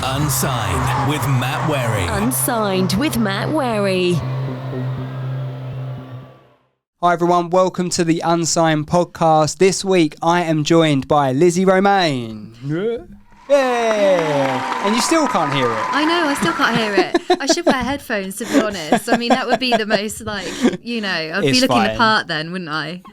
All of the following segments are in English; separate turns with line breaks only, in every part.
Unsigned with Matt Wherry.
Unsigned with Matt Wherry.
Hi everyone, welcome to the Unsigned podcast. This week I am joined by Lizzie Romain. Yeah. And you still can't hear it.
I know, I still can't hear it. I should wear headphones, to be honest. I mean, that would be the most, I'd be
It's
looking
fine.
the part then, wouldn't I?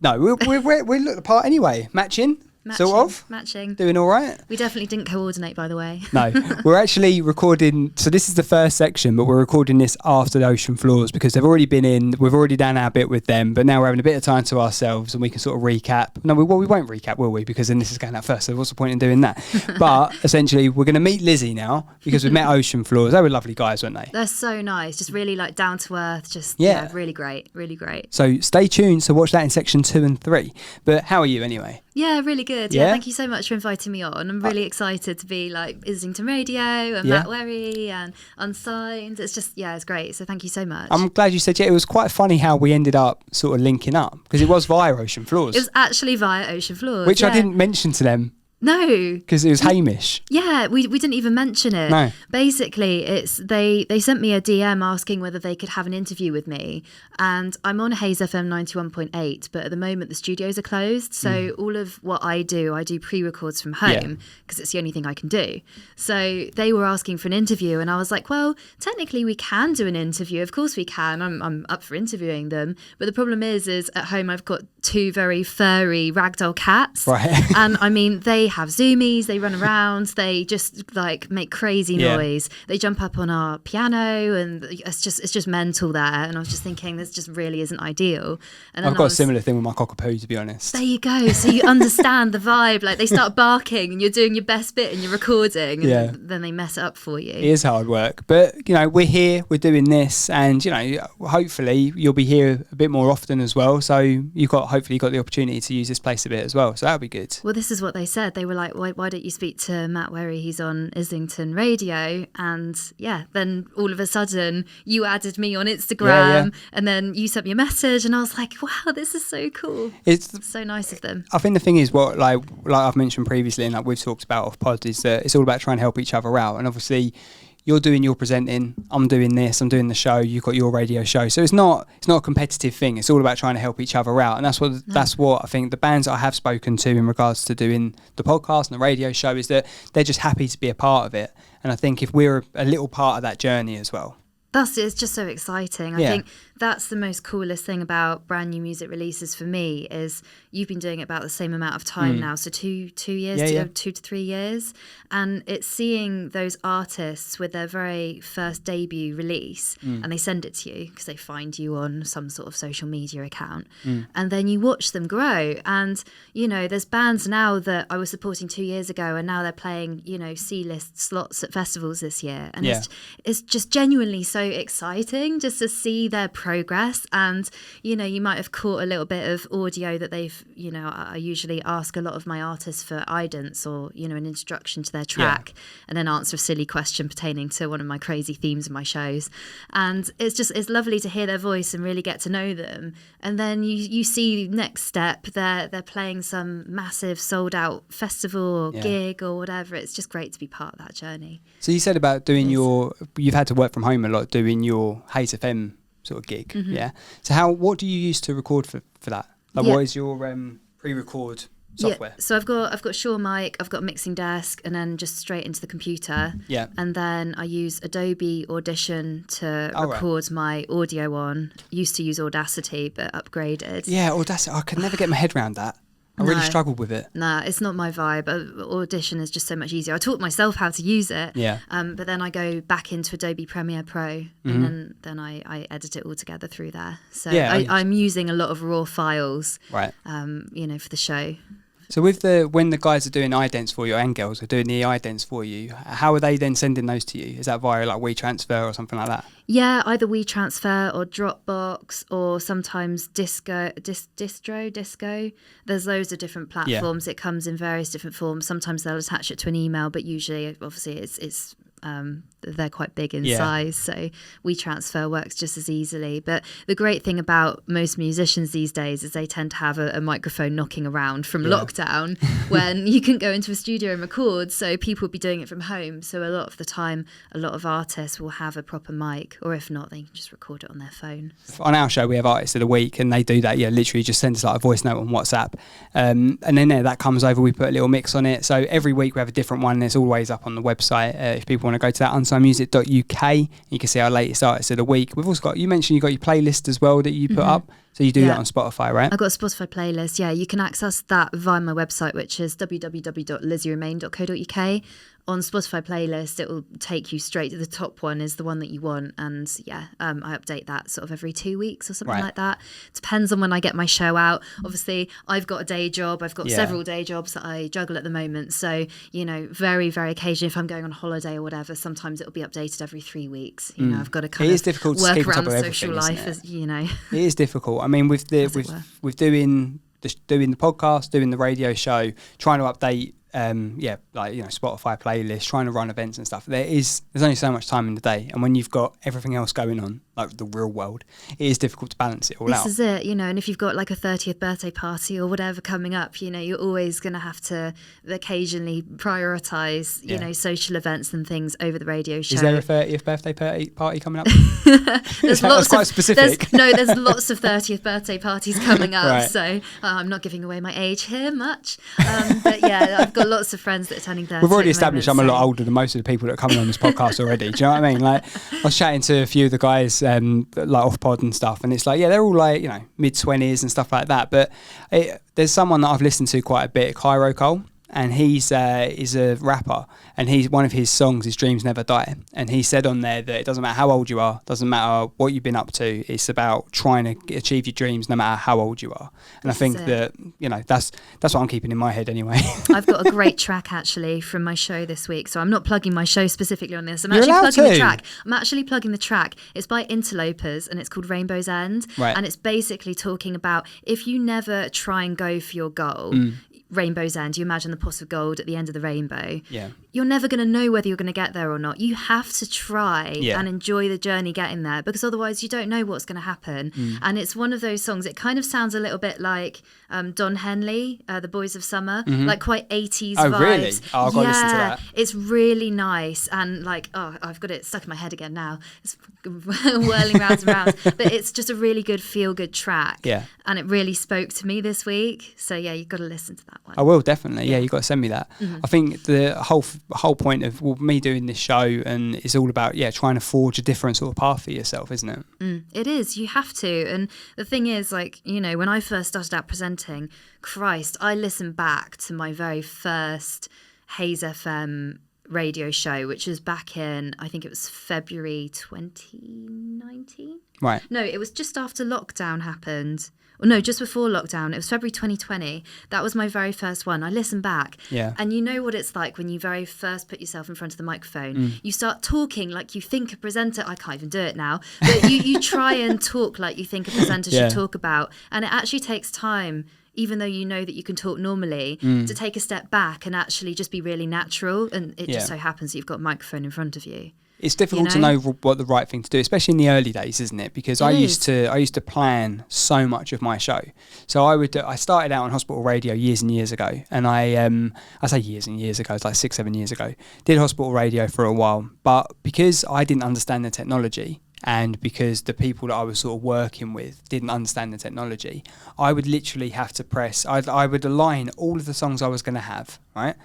No, we look the part anyway. Matching. Sort of.
Matching.
Doing all right?
We definitely didn't coordinate, by the way.
No, we're actually recording. So this is the first section, but we're recording this after the Ocean Floors because they've already been in. We've already done our bit with them, but now we're having a bit of time to ourselves and we can sort of recap. No, we won't recap, will we? Because then this is going out first. So what's the point in doing that? But essentially, we're going to meet Lizzie now because we've met Ocean Floors. They were lovely guys, weren't they?
They're so nice. Just really down to earth. Just,
Yeah.
really great. Really great.
So stay tuned to watch that in section 2 and 3. But how are you anyway?
Yeah, really good.
Yeah?
Yeah, thank you so much for inviting me on. I'm really excited to be Islington Radio and
Yeah.
Matt Wherry and Unsigned. It's just, it's great. So thank you so much.
I'm glad you said, yeah, it was quite funny how we ended up sort of linking up because it was via Ocean Floors.
It was actually via Ocean Floors.
Which I didn't mention to them
No.
because it was Hamish.
Yeah, we didn't even mention it.
No.
Basically, it's they sent me a DM asking whether they could have an interview with me, and I'm on Hayes FM 91.8, but at the moment the studios are closed, so all of what I do pre-records from home because it's the only thing I can do. So they were asking for an interview, and I was like, well, technically we can do an interview. Of course we can. I'm up for interviewing them, but the problem is at home I've got two very furry ragdoll cats,
Right.
and I mean they have zoomies, they run around, they just make crazy noise. They jump up on our piano and it's just mental there. And I was just thinking this just really isn't ideal. And then
I've got a similar thing with my cockapoo, to be honest.
There you go. So you understand the vibe. They start barking and you're doing your best bit and you're recording and then they mess it up for you.
It is hard work, but we're here, we're doing this, and hopefully you'll be here a bit more often as well. So hopefully you got the opportunity to use this place a bit as well. So that'll be good.
Well, this is what they said. They were like, why don't you speak to Matt Wherry? He's on Islington Radio. And then all of a sudden you added me on Instagram and then you sent me a message and I was like, wow, this is so cool. It's so nice of them.
I think the thing is what like I've mentioned previously and we've talked about off pod is that it's all about trying to help each other out. And obviously you're doing your presenting, I'm doing this, I'm doing the show, you've got your radio show. So it's not a competitive thing. It's all about trying to help each other out. And that's what I think the bands that I have spoken to in regards to doing the podcast and the radio show is that they're just happy to be a part of it. And I think if we're a little part of that journey as well.
It's just so exciting. I think that's the most coolest thing about brand new music releases for me is you've been doing it about the same amount of time now. So 2 years, 2 to 3 years. And it's seeing those artists with their very first debut release and they send it to you because they find you on some sort of social media account. And then you watch them grow. And, there's bands now that I was supporting 2 years ago and now they're playing, C-list slots at festivals this year. And it's just genuinely so exciting just to see their progress. And you might have caught a little bit of audio that they've I usually ask a lot of my artists for idents or an introduction to their track and then answer a silly question pertaining to one of my crazy themes in my shows. And it's lovely to hear their voice and really get to know them. And then you see next step they're playing some massive sold out festival or gig or whatever. It's just great to be part of that journey.
So you said about doing you've had to work from home a lot doing your Hayes FM sort of gig, So what do you use to record for that? What is your pre-record software?
So I've got Shure mic, I've got a mixing desk, and then just straight into the computer. Yeah. And then I use Adobe Audition to record my audio on. Used to use Audacity, but upgraded.
Yeah, Audacity. I could never get my head around that. I really struggled with it.
Nah, it's not my vibe. Audition is just so much easier. I taught myself how to use it. Yeah. But then I go back into Adobe Premiere Pro and then I edit it all together through there. So I'm using a lot of raw files. Right. For the show.
So when the guys are doing idents for you and girls are doing the idents for you, how are they then sending those to you? Is that via WeTransfer or something like that?
Yeah, either WeTransfer or Dropbox or sometimes Disco. There's loads of different platforms. It comes in various different forms. Sometimes they'll attach it to an email, but usually, obviously, it's they're quite big in size, so WeTransfer works just as easily. But the great thing about most musicians these days is they tend to have a microphone knocking around from lockdown when you can go into a studio and record, so people will be doing it from home. So a lot of the time, a lot of artists will have a proper mic, or if not, they can just record it on their phone.
On our show, we have Artists of the Week, and they do that, literally just send us like a voice note on WhatsApp, and then that comes over, we put a little mix on it. So every week we have a different one. It's always up on the website. If people want to go to that, unsignedmusic.uk, you can see our latest Artists of the Week. We've also got, you mentioned you got your playlist as well that you put up. So you do that on Spotify, right?
I've got a Spotify playlist, you can access that via my website, which is www.lizzieromain.co.uk. On Spotify playlist, it will take you straight to the top one is the one that you want. And I update that sort of every 2 weeks or something like that. Depends on when I get my show out. Obviously, I've got a day job. I've got several day jobs that I juggle at the moment. So, very, very occasionally, if I'm going on holiday or whatever, sometimes it'll be updated every 3 weeks. I've got to kind of work around the social life,
It is difficult. I mean, with doing the podcast, doing the radio show, trying to update Spotify playlists, trying to run events and stuff, there's only so much time in the day, and when you've got everything else going on, like the real world, it is difficult to balance it all out.
This is it, and if you've got like a 30th birthday party or whatever coming up, you're always going to have to occasionally prioritise social events and things over the radio show.
Is there a 30th birthday party coming up?
There's
lots quite specific.
There's lots of 30th birthday parties coming up, so I'm not giving away my age here much, but I've got lots of friends that are turning 30.
We've already established I'm a lot older than most of the people that are coming on this podcast already. Do you know what I mean? Like, I was chatting to a few of the guys like off pod and stuff, and it's like, they're all like, mid-20s and stuff like that. But there's someone that I've listened to quite a bit, Cairo Cole, and he's a rapper, and one of his songs is Dreams Never Die, and he said on there that it doesn't matter how old you are, doesn't matter what you've been up to, it's about trying to achieve your dreams no matter how old you are. And I think that that's what I'm keeping in my head anyway.
I've got a great track actually from my show this week, so I'm not plugging my show specifically on this. I'm actually plugging the track. It's by Interlopers, and it's called Rainbow's End, and it's basically talking about if you never try and go for your goal, Rainbow's End, you imagine the pot of gold at the end of the rainbow. You're never going to know whether you're going to get there or not. You have to try and enjoy the journey getting there, because otherwise you don't know what's going to happen. And it's one of those songs, it kind of sounds a little bit like Don Henley, The Boys of Summer, like quite 80s vibes.
Oh, really? Oh, I've got to listen to that.
It's really nice, and I've got it stuck in my head again now. It's whirling round and round. But it's just a really good feel-good track. And it really spoke to me this week. So, you've got to listen to that one.
I will, definitely. You've got to send me that. I think the whole point of me doing this show and it's all about trying to forge a different sort of path for yourself, isn't it?
It is. You have to. And the thing is, when I first started out presenting, Christ, I listened back to my very first Hayes FM radio show, which was back in, I think it was February 2019.
Right.
No, it was just after lockdown happened. No, just before lockdown. It was February 2020. That was my very first one. I listened back. And you know what it's like when you very first put yourself in front of the microphone. You start talking like you think a presenter... I can't even do it now. But you try and talk like you think a presenter should talk about. And it actually takes time, even though you know that you can talk normally, to take a step back and actually just be really natural. And it just so happens that you've got a microphone in front of you.
It's difficult to know what the right thing to do, especially in the early days, isn't it? Because I used to plan so much of my show. So I started out on hospital radio years and years ago, and I say years and years ago, it's like 6-7 years ago. Did hospital radio for a while, but because I didn't understand the technology, and because the people that I was sort of working with didn't understand the technology, I would literally have to press, I would align all of the songs I was going to have, right?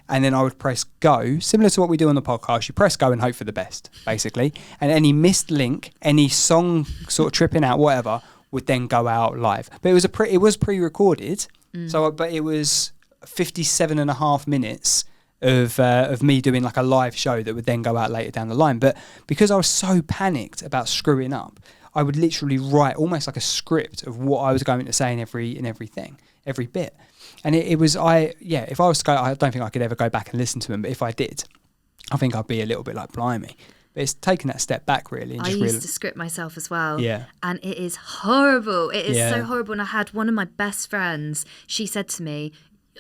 And then I would press go, similar to what we do on the podcast. You press go and hope for the best, basically. And any missed link, any song sort of tripping out, whatever, would then go out live. But it was pre-recorded, but it was 57.5 minutes of me doing like a live show that would then go out later down the line. But because I was so panicked about screwing up, I would literally write almost like a script of what I was going to say in every bit. And if I was to go, I don't think I could ever go back and listen to them, but if I did, I think I'd be a little bit like, blimey. But it's taking that step back, really. And
I used to script myself as well. And it is horrible. It is so horrible. And I had one of my best friends, she said to me,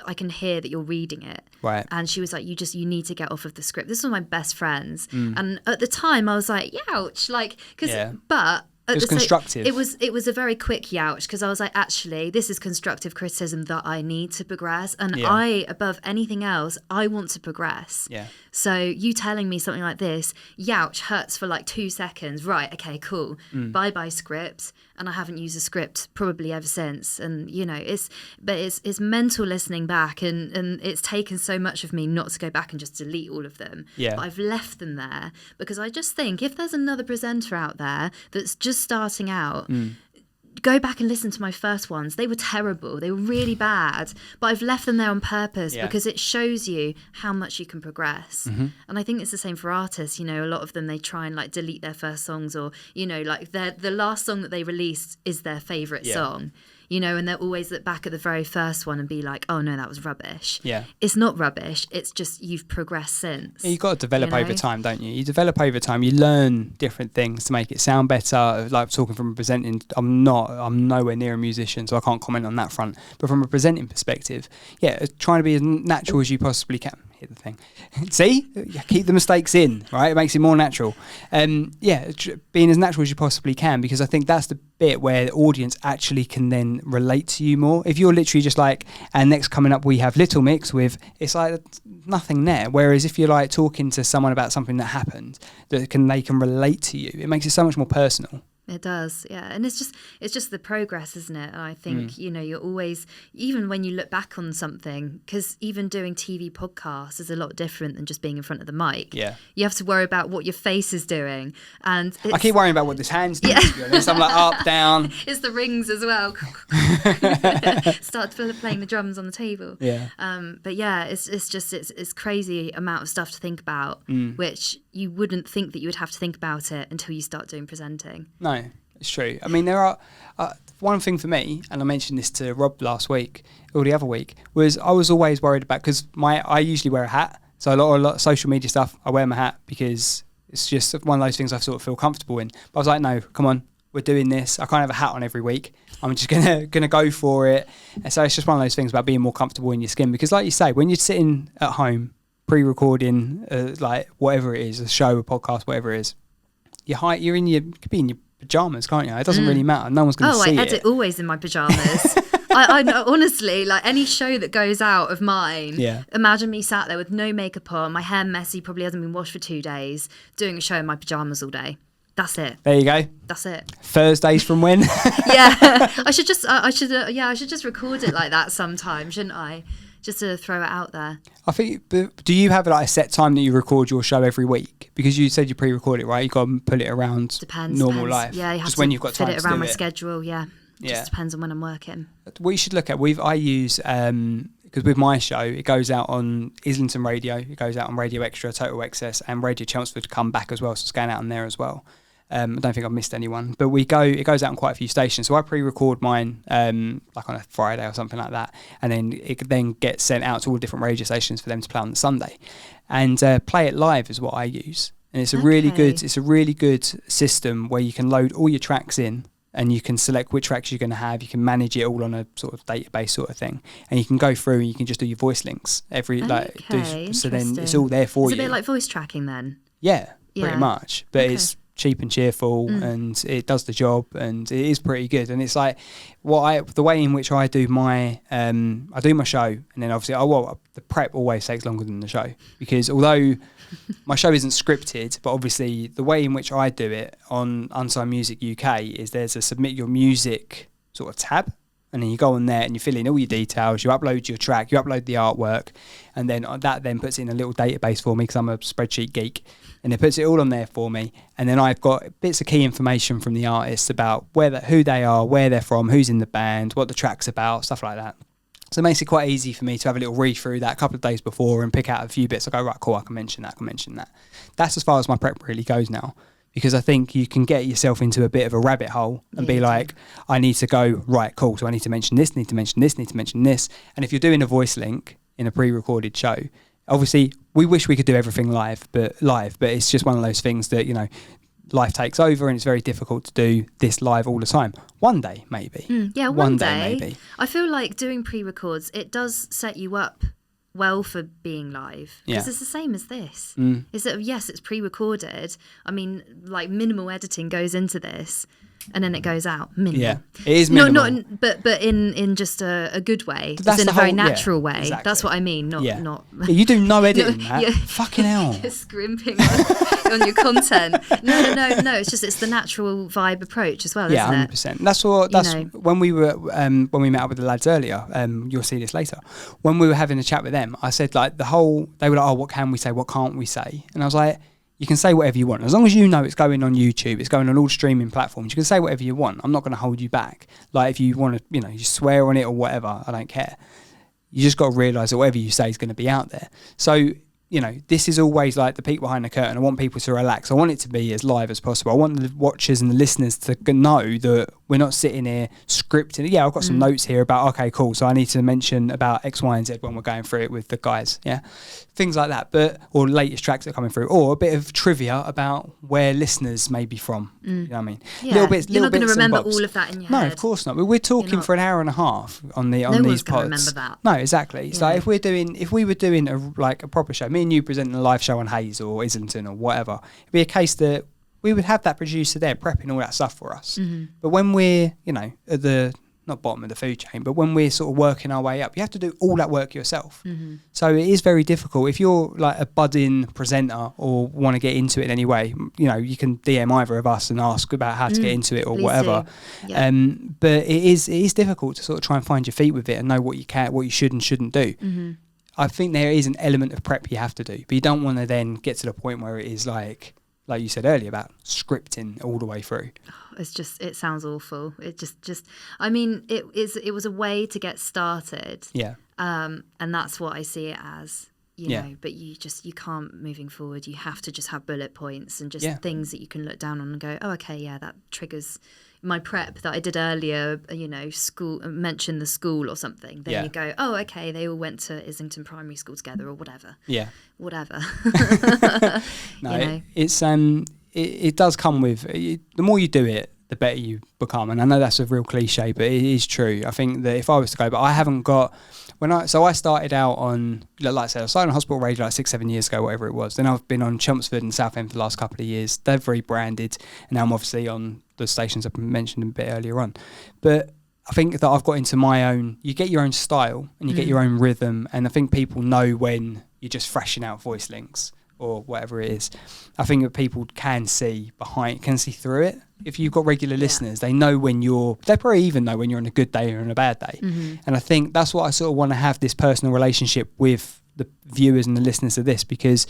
I can hear that you're reading it.
Right.
And she was like, you need to get off of the script. This was my best friends. And at the time I was like, ouch, like, but
it was constructive.
It was a very quick youch, because I was like, actually, this is constructive criticism that I need to progress. And I, above anything else, I want to progress.
Yeah.
So you telling me something like this, youch, hurts for like 2 seconds. Right, okay, cool. Bye-bye script. And I haven't used a script probably ever since. And, it's mental listening back. And it's taken so much of me not to go back and just delete all of them.
Yeah.
But I've left them there because I just think if there's another presenter out there that's just starting out, go back and listen to my first ones. They were terrible. They were really bad. But I've left them there on purpose because it shows you how much you can progress. And I think it's the same for artists. A lot of them, they try and like delete their first songs, or, like the last song that they released is their favourite song. And they'll always look back at the very first one and be like, oh no, that was rubbish.
Yeah.
It's not rubbish. It's just you've progressed since.
You've got to develop over time, don't you? You develop over time. You learn different things to make it sound better. Like talking from presenting, I'm nowhere near a musician, so I can't comment on that front. But from a presenting perspective, trying to be as natural as you possibly can. Hit the thing. See? Keep the mistakes in, right? It makes it more natural. Being as natural as you possibly can, because I think that's the bit where the audience actually can then relate to you more. If you're literally just like, and next coming up we have Little Mix with, it's like nothing there. Whereas if you're like talking to someone about something that happened, they can relate to you. It makes it so much more personal.
It does, yeah. And it's just the progress, isn't it? And I think, you're always, even when you look back on something, because even doing TV podcasts is a lot different than just being in front of the mic.
Yeah. You
have to worry about what your face is doing. And
I keep worrying about what this hand's doing, to be honest. I'm like up, down.
It's the rings as well. Start playing the drums on the table.
Yeah.
But yeah, it's crazy amount of stuff to think about, which you wouldn't think that you would have to think about it until you start doing presenting.
No, it's true. I mean, there are one thing for me, and I mentioned this to Rob last week or the other week, was I was always worried about, because I usually wear a hat, so a lot of social media stuff, I wear my hat because it's just one of those things I sort of feel comfortable in. But I was like, no, come on, we're doing this. I can't have a hat on every week. I'm just gonna go for it. And so it's just one of those things about being more comfortable in your skin, because like you say, when you're sitting at home pre-recording like whatever it is, a show, a podcast, whatever it is, you could be in your pajamas, can't you? It doesn't really matter. No one's going to see it.
I edit always in my pajamas. I know, honestly, like any show that goes out of mine, imagine me sat there with no makeup on, my hair messy, probably hasn't been washed for 2 days, doing a show in my pajamas all day. That's it.
There you go.
That's it.
Thursdays from when?
I should just record it like that sometime, shouldn't I? Just to throw it out there.
I think, do you have like a set time that you record your show every week? Because you said you pre-record it, right? You've got to put it around normal life.
Yeah, you have
just
to
when you've got time
fit it
to
around
do
my
it.
schedule, yeah. Just depends on when I'm working.
What you should look at, I use, because with my show, it goes out on Islington Radio, it goes out on Radio Extra, Total Excess, and Radio Chelmsford come back as well, so it's going out on there as well. I don't think I've missed anyone, but it goes out on quite a few stations. So I pre-record mine like on a Friday or something like that, and then it then gets sent out to all different radio stations for them to play on the Sunday. And Play It Live is what I use, and it's a really good system where you can load all your tracks in, and you can select which tracks you're going to have. You can manage it all on a sort of database sort of thing, and you can go through and you can just do your voice links so then it's all there for you.
It's a bit like voice tracking then.
Yeah, pretty much, but it's cheap and cheerful, and it does the job, and it is pretty good. And it's like the way in which I do my show, and then obviously the prep always takes longer than the show, because although my show isn't scripted, but obviously the way in which I do it on Unsigned Music UK is there's a submit your music sort of tab, and then you go on there and you fill in all your details, you upload your track, you upload the artwork, and then that then puts it in a little database for me, because I'm a spreadsheet geek, and it puts it all on there for me. And then I've got bits of key information from the artists about who they are, where they're from, who's in the band, what the track's about, stuff like that. So it makes it quite easy for me to have a little read through that a couple of days before and pick out a few bits. I go, right, cool, I can mention that. That's as far as my prep really goes now, because I think you can get yourself into a bit of a rabbit hole and be like, I need to go, right, cool, so I need to mention this, need to mention this. And if you're doing a voice link in a pre-recorded show, obviously we wish we could do everything live, but it's just one of those things that, life takes over and it's very difficult to do this live all the time. One day, maybe.
One day,
maybe.
I feel like doing pre-records, it does set you up well for being live, because it's the same as this. Is that, yes, it's pre-recorded. I mean, like, minimal editing goes into this, and then it goes out. Minimal.
Yeah, it is minimal.
But in just a good way.
That's
just in a very natural way.
Exactly.
That's what I mean. Not.
Yeah, you do no editing, Matt.
Yeah.
Fucking hell.
You're scrimping on your content. No. It's the natural vibe approach as well, isn't it?
100%. That's when we met up with the lads earlier. You'll see this later. When we were having a chat with them, I said, like, they were like, oh, what can we say? What can't we say? And I was like, you can say whatever you want. As long as you know it's going on YouTube, it's going on all streaming platforms, you can say whatever you want. I'm not going to hold you back. Like, if you want to, you swear on it or whatever, I don't care. You just got to realise that whatever you say is going to be out there. So, this is always like the peek behind the curtain. I want people to relax. I want it to be as live as possible. I want the watchers and the listeners to know that we're not sitting here scripting. Yeah, I've got some notes here about, okay, cool, so I need to mention about X, Y, and Z when we're going through it with the guys. Yeah, things like that. Or latest tracks that are coming through, or a bit of trivia about where listeners may be from. You know what I mean?
Yeah.
Little bits.
You're not going to remember
bobs.
all of that in your
No,
head.
of course not. We're talking for an hour and a half on these pods.
One's going to remember that.
No, exactly. It's like if we were doing a proper show, me and you presenting a live show on Hayes or Islington or whatever, it'd be a case that we would have that producer there prepping all that stuff for us. But when we're, at the not bottom of the food chain, but when we're sort of working our way up, you have to do all that work yourself. So it is very difficult. If you're like a budding presenter or want to get into it in any way, you can DM either of us and ask about how to get into it or
Please
whatever.
Yeah.
But it is difficult to sort of try and find your feet with it and know what you should and shouldn't do. I think there is an element of prep you have to do, but you don't want to then get to the point where it is like you said earlier about scripting all the way through.
It sounds awful. It just I mean, it was a way to get started.
Yeah.
And that's what I see it as, know, but you can't moving forward. You have to just have bullet points and just things that you can look down on and go, oh, okay, yeah, that triggers my prep that I did earlier, school, mention the school or something. Then you go, oh, okay, they all went to Islington Primary School together or whatever. Yeah. Whatever.
No, it's it does come with, the more you do it, the better you become. And I know that's a real cliche, but it is true. I think that if I was to go, but I haven't got, I started out on, like I said, I started on hospital radio like 6-7 years ago, whatever it was. Then I've been on Chelmsford and Southend for the last couple of years. They're very branded, and now I'm obviously on the stations I mentioned a bit earlier on. But I think that I've got into my own, you get your own style and you get your own rhythm, and I think people know when you're just thrashing out voice links or whatever it is. I think that people can see through it. If you've got regular listeners, they know they probably even know when you're on a good day or on a bad day. And I think that's what I sort of want to have, this personal relationship with the viewers and the listeners of this, because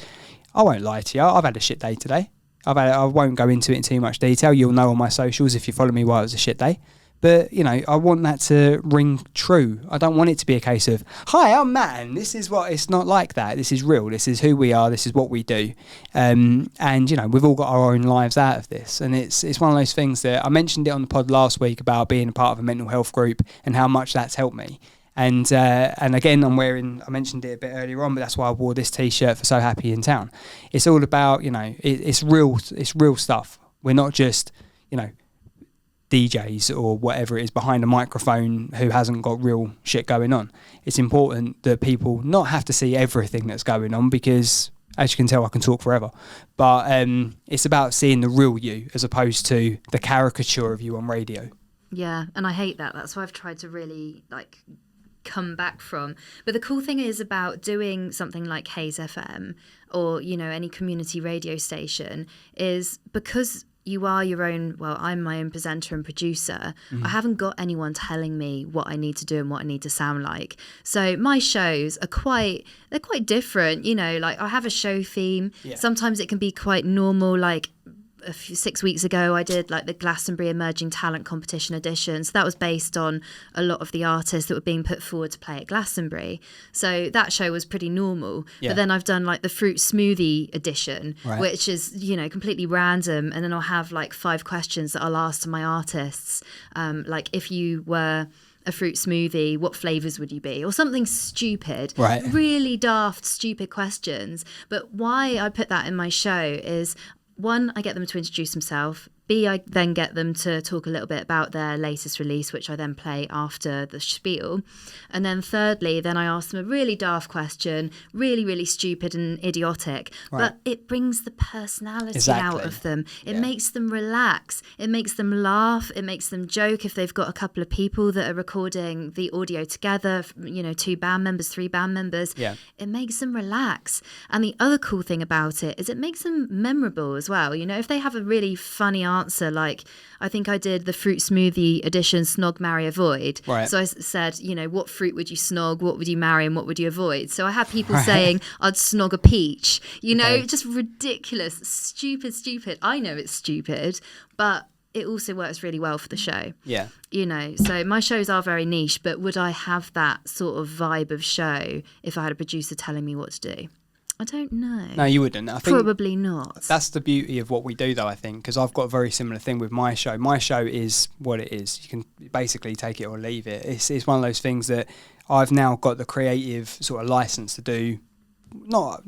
I won't lie to you, I've had a shit day today. I won't go into it in too much detail. You'll know on my socials if you follow me why it was a shit day. But, I want that to ring true. I don't want it to be a case of, hi, I'm Matt, and this is what, it's not like that. This is real. This is who we are. This is what we do. And, we've all got our own lives out of this. And it's one of those things that I mentioned it on the pod last week about being a part of a mental health group and how much that's helped me. And again, I mentioned it a bit earlier on, but that's why I wore this T-shirt for So Happy in Town. It's all about, it's real stuff. We're not just, DJs or whatever it is behind a microphone who hasn't got real shit going on. It's important that people not have to see everything that's going on, because as you can tell, I can talk forever. But it's about seeing the real you as opposed to the caricature of you on radio.
Yeah, and I hate that. That's why I've tried to really come back from. But the cool thing is about doing something like Hayes FM or, any community radio station is because you are your own, I'm my own presenter and producer. I haven't got anyone telling me what I need to do and what I need to sound like. So my shows are quite different. I have a show theme. Yeah. Sometimes it can be quite normal, 6 weeks ago I did the Glastonbury Emerging Talent Competition edition, so that was based on a lot of the artists that were being put forward to play at Glastonbury, so that show was pretty normal. But then I've done the fruit smoothie edition, which is completely random, and then I'll have 5 questions that I'll ask to my artists, if you were a fruit smoothie, what flavours would you be? Or something stupid, really daft, stupid questions. But why I put that in my show is one, I get them to introduce themselves. B, I then get them to talk a little bit about their latest release, which I then play after the spiel. And then thirdly, then I ask them a really daft question, really, really stupid and idiotic. Right. But it brings the personality out of them. It makes them relax. It makes them laugh. It makes them joke if they've got a couple of people that are recording the audio together, 2 band members, 3 band members. Yeah. It makes them relax. And the other cool thing about it is it makes them memorable as well. If they have a really funny answer, like I think I did the fruit smoothie edition, snog, marry, avoid. Right. So I said, what fruit would you snog, what would you marry, and what would you avoid? So I had people saying I'd snog a peach, just ridiculous, stupid. I know it's stupid, but it also works really well for the show. Yeah. So my shows are very niche, but would I have that sort of vibe of show if I had a producer telling me what to do? I don't know. No,
you wouldn't. I think
probably not.
That's the beauty of what we do, though, I think, because I've got a very similar thing with my show. My show is what it is. You can basically take it or leave it. It's one of those things that I've now got the creative sort of license to do. Not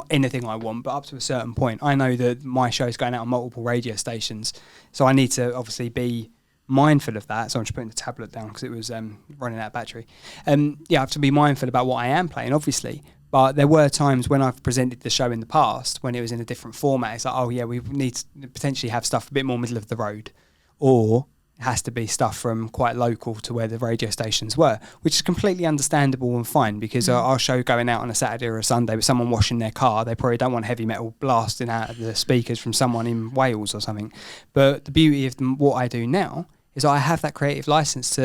anything I want, but up to a certain point. I know that my show is going out on multiple radio stations, so I need to obviously be mindful of that. So I'm just putting the tablet down because it was running out of battery. I have to be mindful about what I am playing, obviously. But there were times when I've presented the show in the past when it was in a different format. It's like, we need to potentially have stuff a bit more middle of the road, or it has to be stuff from quite local to where the radio stations were, which is completely understandable and fine, because our show going out on a Saturday or a Sunday with someone washing their car, they probably don't want heavy metal blasting out of the speakers from someone in Wales or something. But the beauty of what I do now is I have that creative license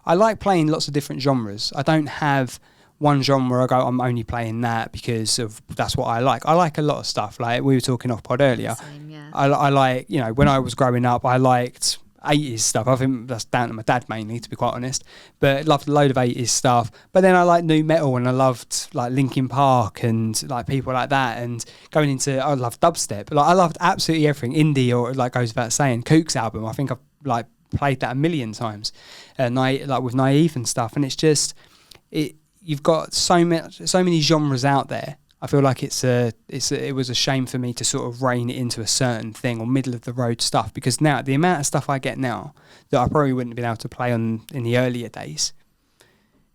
I like playing lots of different genres. I don't have one genre I go, I'm only playing that because that's what I like. I like a lot of stuff. Like we were talking off pod earlier. Same, yeah. I like, when I was growing up, I liked 80s stuff. I think that's down to my dad mainly, to be quite honest. But loved a load of 80s stuff. But then I liked new metal, and I loved like Linkin Park and like people like that. And I loved dubstep. Like I loved absolutely everything. Indie, or like goes without saying, Kook's album. I think I've like played that a million times. Like with Naive and stuff. And it's just you've got so many genres out there. I feel like it was a shame for me to sort of rein it into a certain thing or middle of the road stuff, because now the amount of stuff I get now that I probably wouldn't have been able to play on in the earlier days,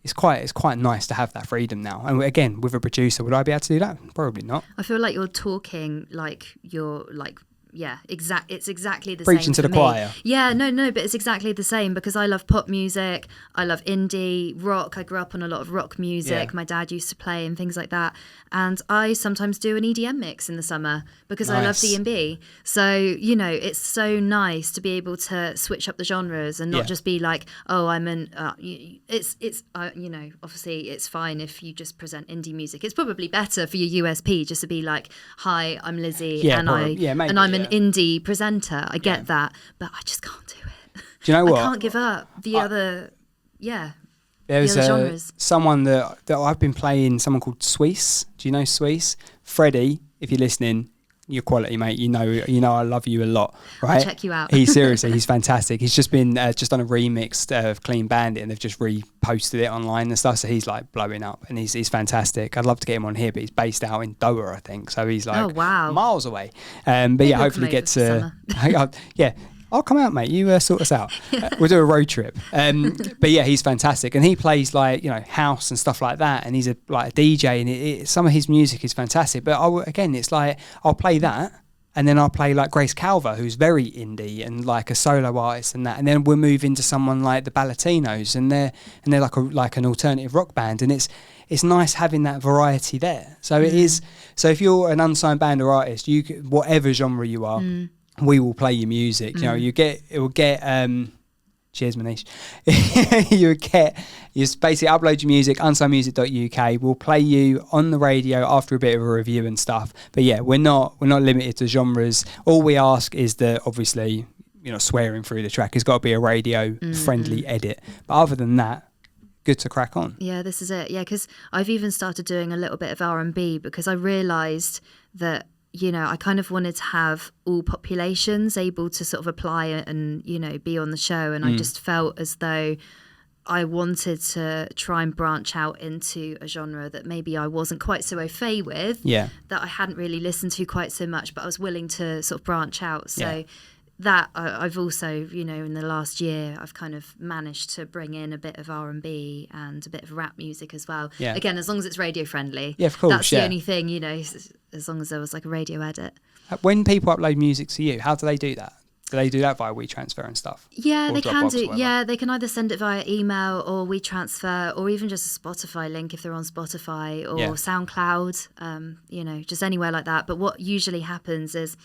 it's quite nice to have that freedom now. And again, with a producer, would I be able to do that? Probably not.
I feel like you're talking like you're like. Yeah, it's exactly the
Preaching
same
to the
me.
choir.
Yeah, no, but it's exactly the same, because I love pop music, I love indie, rock. I grew up on a lot of rock music. My dad used to play and things like that. And I sometimes do an EDM mix in the summer because I love D&B. So, it's so nice to be able to switch up the genres and not just be like, obviously it's fine if you just present indie music. It's probably better for your USP just to be like, hi, I'm Lizzie and I'm an indie presenter. I get that, but I just can't do it.
Do you know what?
I can't give up the other
There's
genres.
Someone that I've been playing, someone called Suisse. Do you know Suisse? Freddie, if you're listening, you're quality, mate. You know I love you a lot, right?
I'll check you out.
He's fantastic. He's just been just done a remix of Clean Bandit, and they've just reposted it online and stuff. So he's like blowing up, and he's fantastic. I'd love to get him on here, but he's based out in Doha, I think. So he's like miles away. But
maybe
hopefully get to I'll come out, mate. You sort us out. We'll do a road trip. But yeah, he's fantastic, and he plays like house and stuff like that. And he's a DJ, and some of his music is fantastic. But it's like I'll play that, and then I'll play like Grace Calver, who's very indie and like a solo artist and that. And then we'll move into someone like the Ballatinos, and they're like an alternative rock band, and it's nice having that variety there. So it is. So if you're an unsigned band or artist, whatever genre you are. We will play your music. It will get cheers, Manish. You basically upload your music, unsignedmusic.uk. We'll play you on the radio after a bit of a review and stuff. But yeah, we're not limited to genres. All we ask is that obviously swearing through the track. It's got to be a radio friendly edit. But other than that, good to crack on.
Yeah, this is it. Yeah, because I've even started doing a little bit of R&B because I realised that I kind of wanted to have all populations able to sort of apply and, be on the show. And I just felt as though I wanted to try and branch out into a genre that maybe I wasn't quite so au fait with, that I hadn't really listened to quite so much, but I was willing to sort of branch out. So that I've also, in the last year, I've kind of managed to bring in a bit of R&B and a bit of rap music as well. Yeah. Again, as long as it's radio friendly.
Yeah, of course.
That's the only thing, as long as there was like a radio edit.
When people upload music to you, how do they do that? Do they do that via WeTransfer and stuff?
Yeah, they can do. Yeah, they can either send it via email or WeTransfer, or even just a Spotify link if they're on Spotify or SoundCloud. Just anywhere like that. But what usually happens is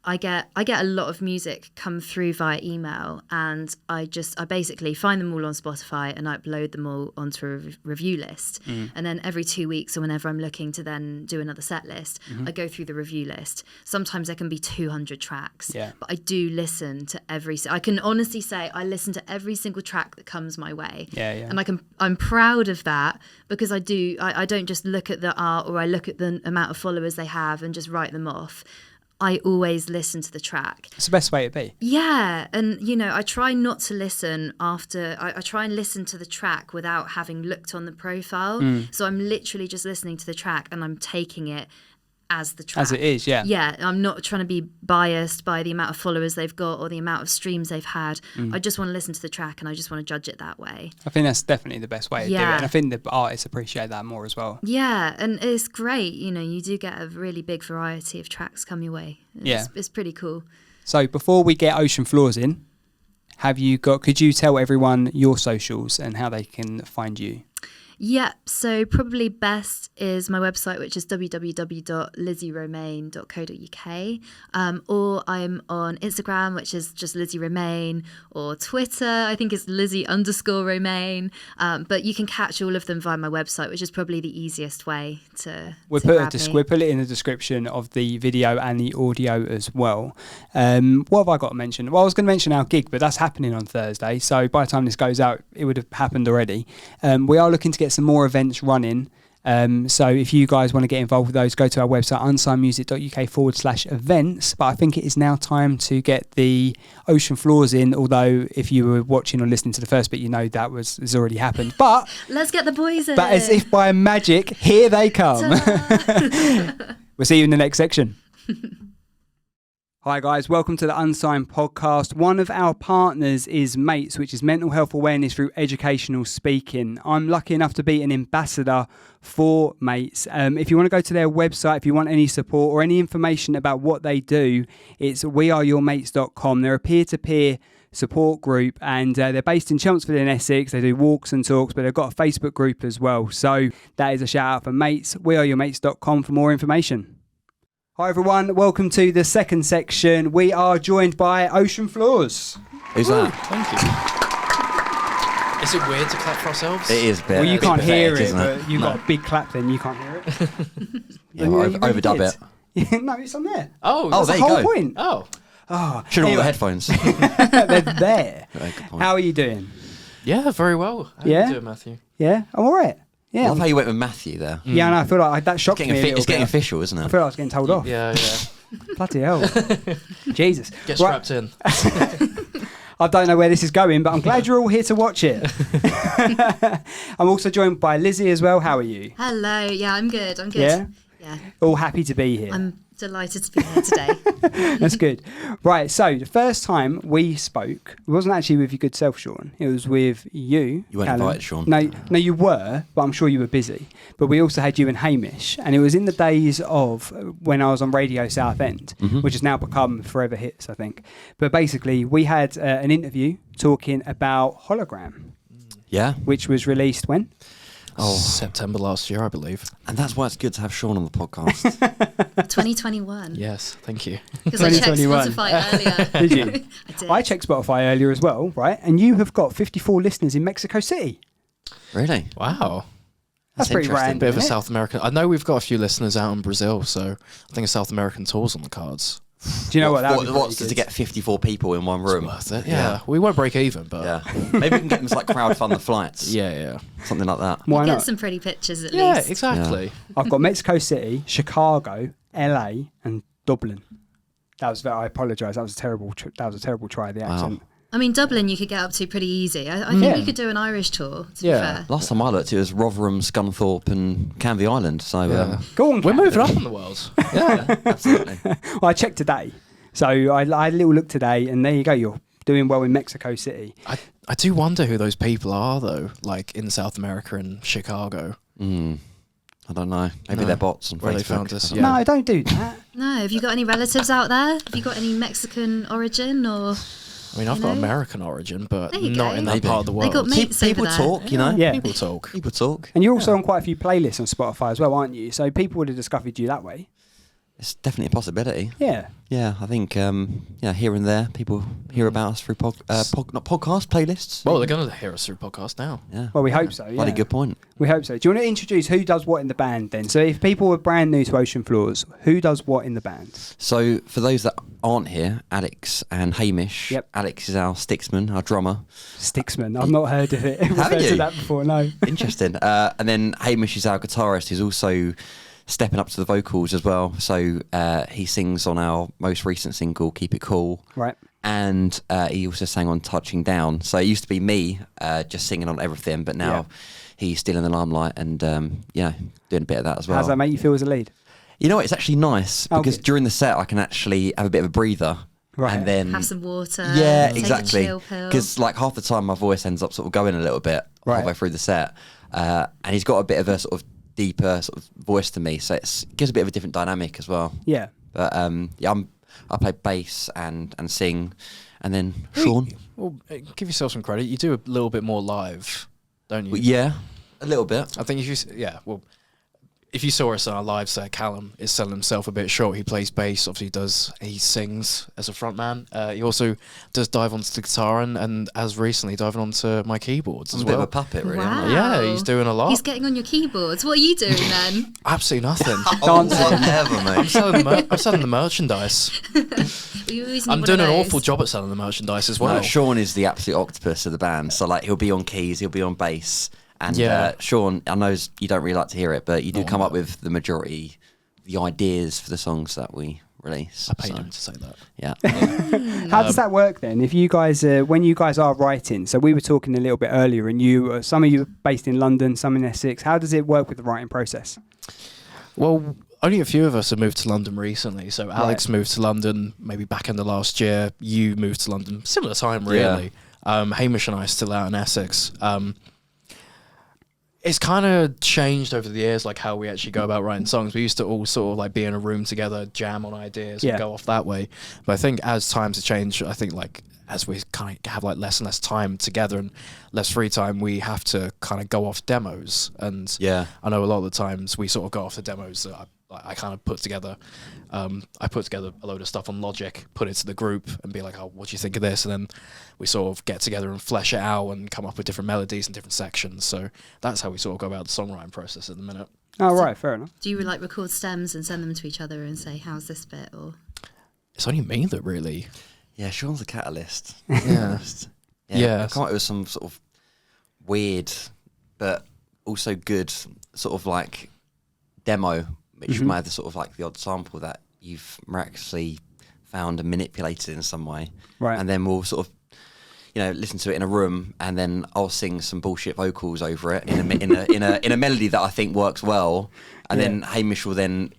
I get a lot of music come through via email, and I basically find them all on Spotify and I upload them all onto a review list. And then every 2 weeks, or whenever I'm looking to then do another set list, I go through the review list. Sometimes there can be 200 tracks, but I do listen to I can honestly say I listen to every single track that comes my way. And I'm proud of that, because I don't just look at the art or I look at the amount of followers they have and just write them off. I always listen to the track.
It's the best way to be.
Yeah. And, I try not to listen after... I try and listen to the track without having looked on the profile. So I'm literally just listening to the track and I'm taking it as the track.
As it is, yeah.
Yeah. I'm not trying to be biased by the amount of followers they've got or the amount of streams they've had. I just want to listen to the track and I just want to judge it that way.
I think that's definitely the best way to do it. And I think the artists appreciate that more as well.
Yeah. And it's great. You do get a really big variety of tracks come your way. It's pretty cool.
So before we get Ocean Floors in, could you tell everyone your socials and how they can find you?
Yeah, so probably best is my website, which is www.lizzieromain.co.uk, or I'm on Instagram, which is just Lizzie Romain, or Twitter, I think it's Lizzie_Romain, but you can catch all of them via my website, which is probably the easiest way to
We'll put it in the description of the video and the audio as well. What have I got to mention? Well, I was going to mention our gig, but that's happening on Thursday, so by the time this goes out, it would have happened already. We are looking to get some more events running. So if you guys want to get involved with those, go to our website, unsignedmusic.uk/events. But I think it is now time to get the Ocean Floors in, although if you were watching or listening to the first bit, that has already happened. But
let's get the boys in.
But as if by magic, here they come. We'll see you in the next section. Hi guys, welcome to the Unsigned podcast. One of our partners is MATES, which is mental health awareness through educational speaking. I'm lucky enough to be an ambassador for MATES. If you want to go to their website, if you want any support or any information about what they do, it's weareyourmates.com. They're a peer-to-peer support group, and they're based in Chelmsford in Essex. They do walks and talks, but they've got a Facebook group as well. So that is a shout out for MATES, weareyourmates.com for more information. Hi everyone, welcome to the second section. We are joined by Ocean Floors.
Who's that?
Thank you. Is it weird to clap for ourselves?
It is bad.
Well, you can't hear it,
isn't
but you've got a big clap then, you can't hear it.
Yeah, well, overdub it.
Yeah, no, it's on there.
Oh,
that's
there
the
you
whole
go.
point.
Oh.
Should have all the headphones.
They're there. How are you doing?
Yeah, very well. How are you doing, Matthew?
Yeah, I'm all right. Yeah,
I love how you went with Matthew there.
Yeah, I know. I feel like that shocked me a little
It's getting
bit.
official, isn't it?
I feel like I was getting told off.
Yeah.
Bloody hell. Jesus.
Get strapped in.
I don't know where this is going, but I'm glad you're all here to watch it. I'm also joined by Lizzie as well. How are you?
Hello. Yeah, I'm good.
Yeah?
Yeah.
All happy to be here.
I'm delighted to be here today.
That's good. Right, so the first time we spoke, it wasn't actually with your good self, Sean. It was with you.
You weren't
Callum.
invited, Sean.
No, you were, but I'm sure you were busy. But we also had you and Hamish, and it was in the days of when I was on Radio Southend, which has now become Forever Hits, I think. But basically, we had an interview talking about Hologram.
Yeah.
Which was released when?
September last year, I believe.
And that's why it's good to have Sean on the podcast.
2021.
Yes, thank you.
Because I checked Spotify earlier.
Did you?
I did.
I checked Spotify earlier as well, right? And you have got 54 listeners in Mexico City.
Really?
Wow.
That's pretty random.
Bit of a South American. I know we've got a few listeners out in Brazil, so I think a South American tour's on the cards.
Do you know what that would be?
What's to get 54 people in one room?
It's worth it. Yeah. We won't break even, but
yeah. Maybe we can get them to like crowdfund the flights.
Yeah.
Something like that.
Why
Get
not?
some pretty pictures at least.
Yeah, exactly.
Yeah.
I've got Mexico City, Chicago, LA, and Dublin. I apologise. That was a terrible try of the accent.
I mean, Dublin you could get up to pretty easy. I think we could do an Irish tour, to be fair.
Last time I looked, it was Rotherham, Scunthorpe and Canvey Island. So
Go on,
We're moving up in the world.
yeah, absolutely.
Well, I checked today. So I had a little look today, and there you go. You're doing well in Mexico City.
I do wonder who those people are, though, like in South America and Chicago.
I don't know. Maybe they're bots on
Where
Facebook.
they found us,
No, don't do that.
No, have you got any relatives out there? Have you got any Mexican origin or?
I mean, I've got American origin, but
There you
not
go.
in that
Maybe.
part of the
They
world.
got mates over
People
there.
talk, you know.
Yeah.
People talk.
People talk.
And you're also on quite a few playlists on Spotify as well, aren't you? So people would have discovered you that way.
It's definitely a possibility.
Yeah.
Yeah, I think here and there people hear about us through not podcast playlists.
Well, they're going to hear us through podcast now.
Yeah.
Well, we hope so. Yeah.
Bloody good point.
We hope so. Do you want to introduce who does what in the band then? So if people are brand new to Ocean Floors, who does what in the band?
So for those that aren't here, Alex and Hamish.
Yep.
Alex is our sticksman, our drummer.
Sticksman. I've not heard of it.
Haven't
Referred to
you?
that before, no.
Interesting. And then Hamish is our guitarist, who's also stepping up to the vocals as well. So he sings on our most recent single, Keep It Cool.
Right.
And he also sang on Touching Down. So it used to be me just singing on everything, but now he's still in the limelight and doing a bit of that as well.
How does that make you feel as a lead?
You know what? It's actually nice because
good.
during the set I can actually have a bit of a breather.
Right.
And then
Have some water.
yeah,
take a
exactly.
chill pill.
Because like half the time my voice ends up sort of going a little bit halfway through the set, and he's got a bit of a sort of deeper sort of voice to me, so it gives a bit of a different dynamic as well.
Yeah.
But I play bass and sing, and then Sean.
Well, give yourself some credit. You do a little bit more live, don't you?
Well, yeah, a little bit.
I think if you saw us on our live set, Callum is selling himself a bit short. He plays bass, obviously he sings as a front man. He also does dive onto the guitar and as recently diving onto my keyboards as
I'm a bit
well.
of a puppet, really.
Wow.
Aren't I?
Yeah, he's doing a lot.
He's getting on your keyboards. What are you doing then?
Absolutely nothing.
Whatever,
I'm
mate.
selling the merchandise.
You always need
I'm
one
doing
of
an
those.
awful job at selling the merchandise as well.
No, Sean is the absolute octopus of the band. So like he'll be on keys, he'll be on bass. And
Yeah.
Sean, I know you don't really like to hear it, but you do come up with the majority, the ideas for the songs that we release.
I paid
so,
him to say that.
Yeah.
How does that work then? If you guys, when you guys are writing, so we were talking a little bit earlier, and some of you are based in London, some in Essex. How does it work with the writing process?
Well, only a few of us have moved to London recently. So Alex moved to London maybe back in the last year. You moved to London similar time, really. Hamish and I are still out in Essex. It's kind of changed over the years, like how we actually go about writing songs. We used to all sort of like be in a room together, jam on ideas, and go off that way. But I think as times have changed, I think like as we kind of have like less and less time together and less free time, we have to kind of go off demos. And I know a lot of the times we sort of go off the demos that I kind of put together. I put together a load of stuff on Logic, put it to the group, and be like, "Oh, what do you think of this?" And then we sort of get together and flesh it out and come up with different melodies and different sections. So that's how we sort of go about the songwriting process at the minute.
Oh, right, fair enough.
Do you like record stems and send them to each other and say, "How's this bit?" Or
It's only me that really.
Yeah, Sean's a catalyst.
Yeah.
I come up with some sort of weird, but also good sort of like demo, which might have the sort of like the odd sample that you've miraculously found and manipulated in some way.
Right.
And then we'll sort of, listen to it in a room, and then I'll sing some bullshit vocals over it in a melody that I think works well, and then Hamish will then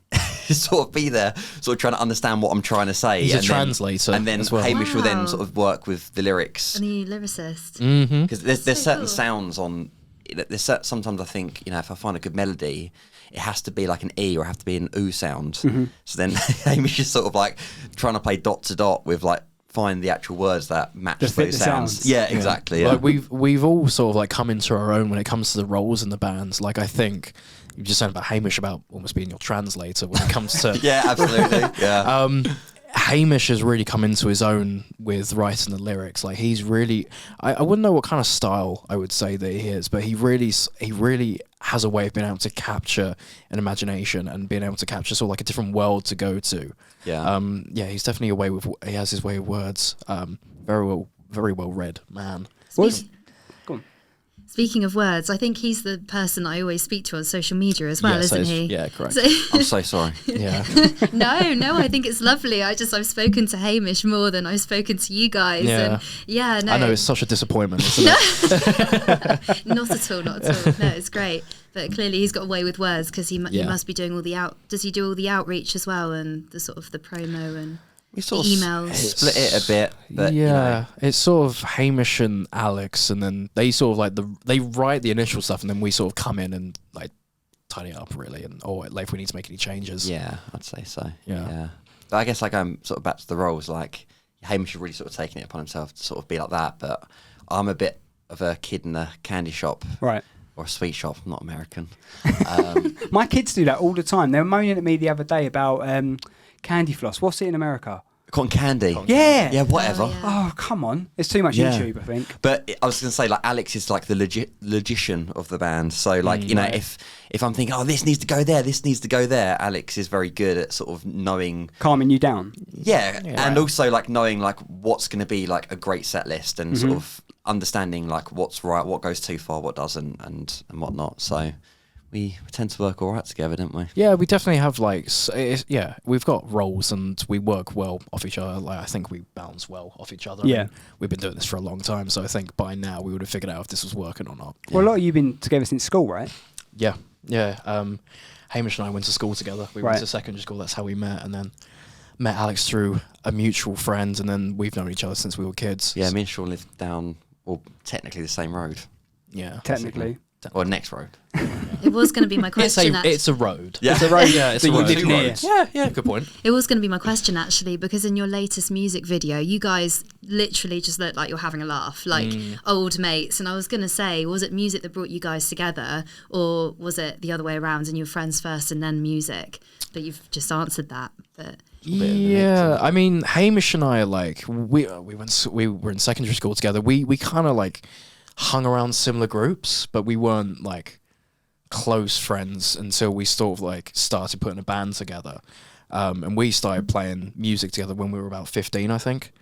sort of be there, sort of trying to understand what I'm trying to say.
He's a translator,
and then
as well.
Hamish will then sort of work with the lyrics.
and the lyricist.
Because there's
so
certain
cool.
sounds on. Sometimes I think if I find a good melody, it has to be like an E or have to be an oo sound. So then Hamish is sort of like trying to play dot to dot with like find the actual words that match
Just fit
those
the
sounds.
sounds.
Yeah, exactly. Yeah.
Like we've all sort of like come into our own when it comes to the roles in the bands. Like I think you just said about Hamish about almost being your translator when it comes to
Yeah, absolutely. Yeah.
Hamish has really come into his own with writing the lyrics. Like he's really, I wouldn't know what kind of style I would say that he is, but he really has a way of being able to capture an imagination and being able to capture sort of like a different world to go to.
Yeah.
He's definitely he has his way of words. Very well read man.
Was
Speaking of words, I think he's the person I always speak to on social media as well, isn't he?
Yeah, correct.
I'm so sorry.
Yeah.
No, I think it's lovely. I've spoken to Hamish more than I've spoken to you guys.
Yeah.
And no.
I know, it's such a disappointment, isn't it?
Not at all. No, it's great. But clearly he's got away with words because he must be doing all the does he do all the outreach as well and the sort of the promo and
We sort
the
of
emails?
split it a bit, but
it's sort of Hamish and Alex, and then they sort of like they write the initial stuff, and then we sort of come in and like tidy it up really, or like if we need to make any changes.
Yeah, I'd say so.
Yeah.
But I guess like I'm sort of back to the roles. Like Hamish is really sort of taking it upon himself to sort of be like that, but I'm a bit of a kid in a candy shop,
right?
Or a sweet shop. I'm not American.
My kids do that all the time. They were moaning at me the other day about candy floss. What's it in America?
Cotton candy.
Yeah,
whatever.
Oh, yeah.
Oh, come on. It's too much YouTube, I think.
But I was going to say, like, Alex is like the logician of the band. So, like, you know, if I'm thinking, oh, this needs to go there, this needs to go there, Alex is very good at sort of knowing...
Calming you down.
Yeah, and also, like, knowing, like, what's going to be, like, a great set list and sort of understanding, like, what's right, what goes too far, what doesn't, and whatnot. So... We tend to work all right together, don't we?
Yeah, we definitely have like, we've got roles and we work well off each other. Like I think we bounce well off each other.
Yeah.
I mean, we've been doing this for a long time, so I think by now we would have figured out if this was working or not.
Well, a lot of you been together since school, right?
Yeah. Hamish and I went to school together. We went to secondary school. That's how we met, and then met Alex through a mutual friend, and then we've known each other since we were kids.
Yeah, me and Sean live down, well, technically the same road.
Yeah.
Technically.
Or next road.
It was going to be my question.
It's a road.
Yeah. It's a road.
Yeah, it's a road.
Live near.
Yeah, good point.
It was going to be my question actually, because in your latest music video, you guys literally just look like you're having a laugh, like old mates. And I was going to say, was it music that brought you guys together, or was it the other way around and you were friends first and then music? But you've just answered that. But
yeah, I mean, Hamish and I are like we were in secondary school together. We kind of like hung around similar groups, but we weren't like close friends until we sort of like started putting a band together. And we started playing music together when we were about 15, I think.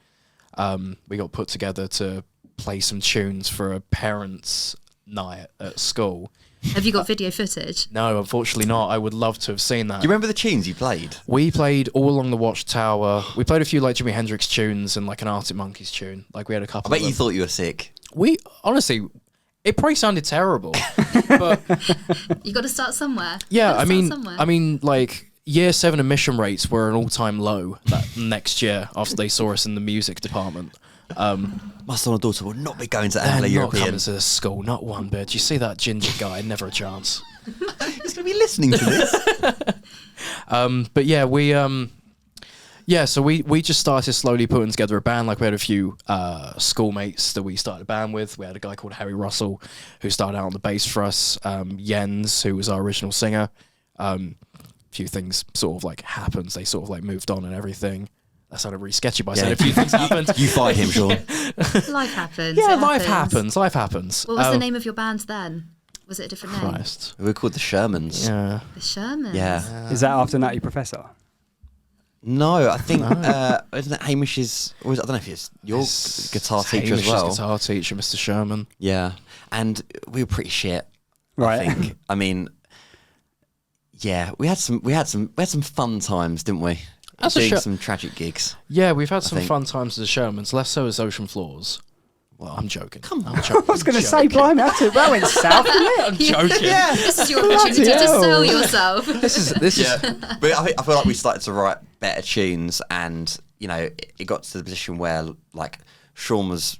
We got put together to play some tunes for a parents' night at school.
have you got video footage?
No, unfortunately not. I would love to have seen that.
Do you remember the tunes you played?
We played All Along the Watchtower. We played a few like Jimi Hendrix tunes and like an Arctic Monkeys tune. Like we had a couple.
I bet
of
you thought you were sick.
We honestly, it probably sounded terrible, but
You got to start somewhere.
yeah,
I
mean, like year 7 admission rates were an all-time low that next year after they saw us in the music department.
My son or daughter will not be going to
They're
Anglo
not
European.
coming to the school, not one bit. Do you see that ginger guy? Never a chance.
He's going to be listening to this.
But yeah, so we just started slowly putting together a band. Like we had a few schoolmates that we started a band with. We had a guy called Harry Russell who started out on the bass for us. Jens, who was our original singer. A few things sort of like happened. They sort of like moved on and everything. That sounded really sketchy, but I said a few things happened.
You fired him, Sean.
Life happens.
Yeah,
it
life happens. Life happens.
What was the name of your band then? Was it a different name?
Christ.
We were called the Shermans.
Yeah.
The Shermans.
Yeah.
Is that after Nutty Professor?
No, I think isn't it Hamish's? Or I don't know if it's your guitar teacher as well.
Guitar teacher, Mr. Sherman.
Yeah, and we were pretty shit.
Right.
I think. I mean, yeah, we had some fun times, didn't we?
That's
Doing some tragic gigs.
Yeah, we've had some
think.
fun times as the Shermans. Less so as Ocean Floors. Well, I'm joking.
Come on.
I'm joking.
I was going to say, blimey, that went south, didn't it?
I'm joking.
Yeah.
This is your opportunity to sell yourself.
This is
Yeah, but I feel like we started to write better tunes, and you know, it got to the position where like Sean was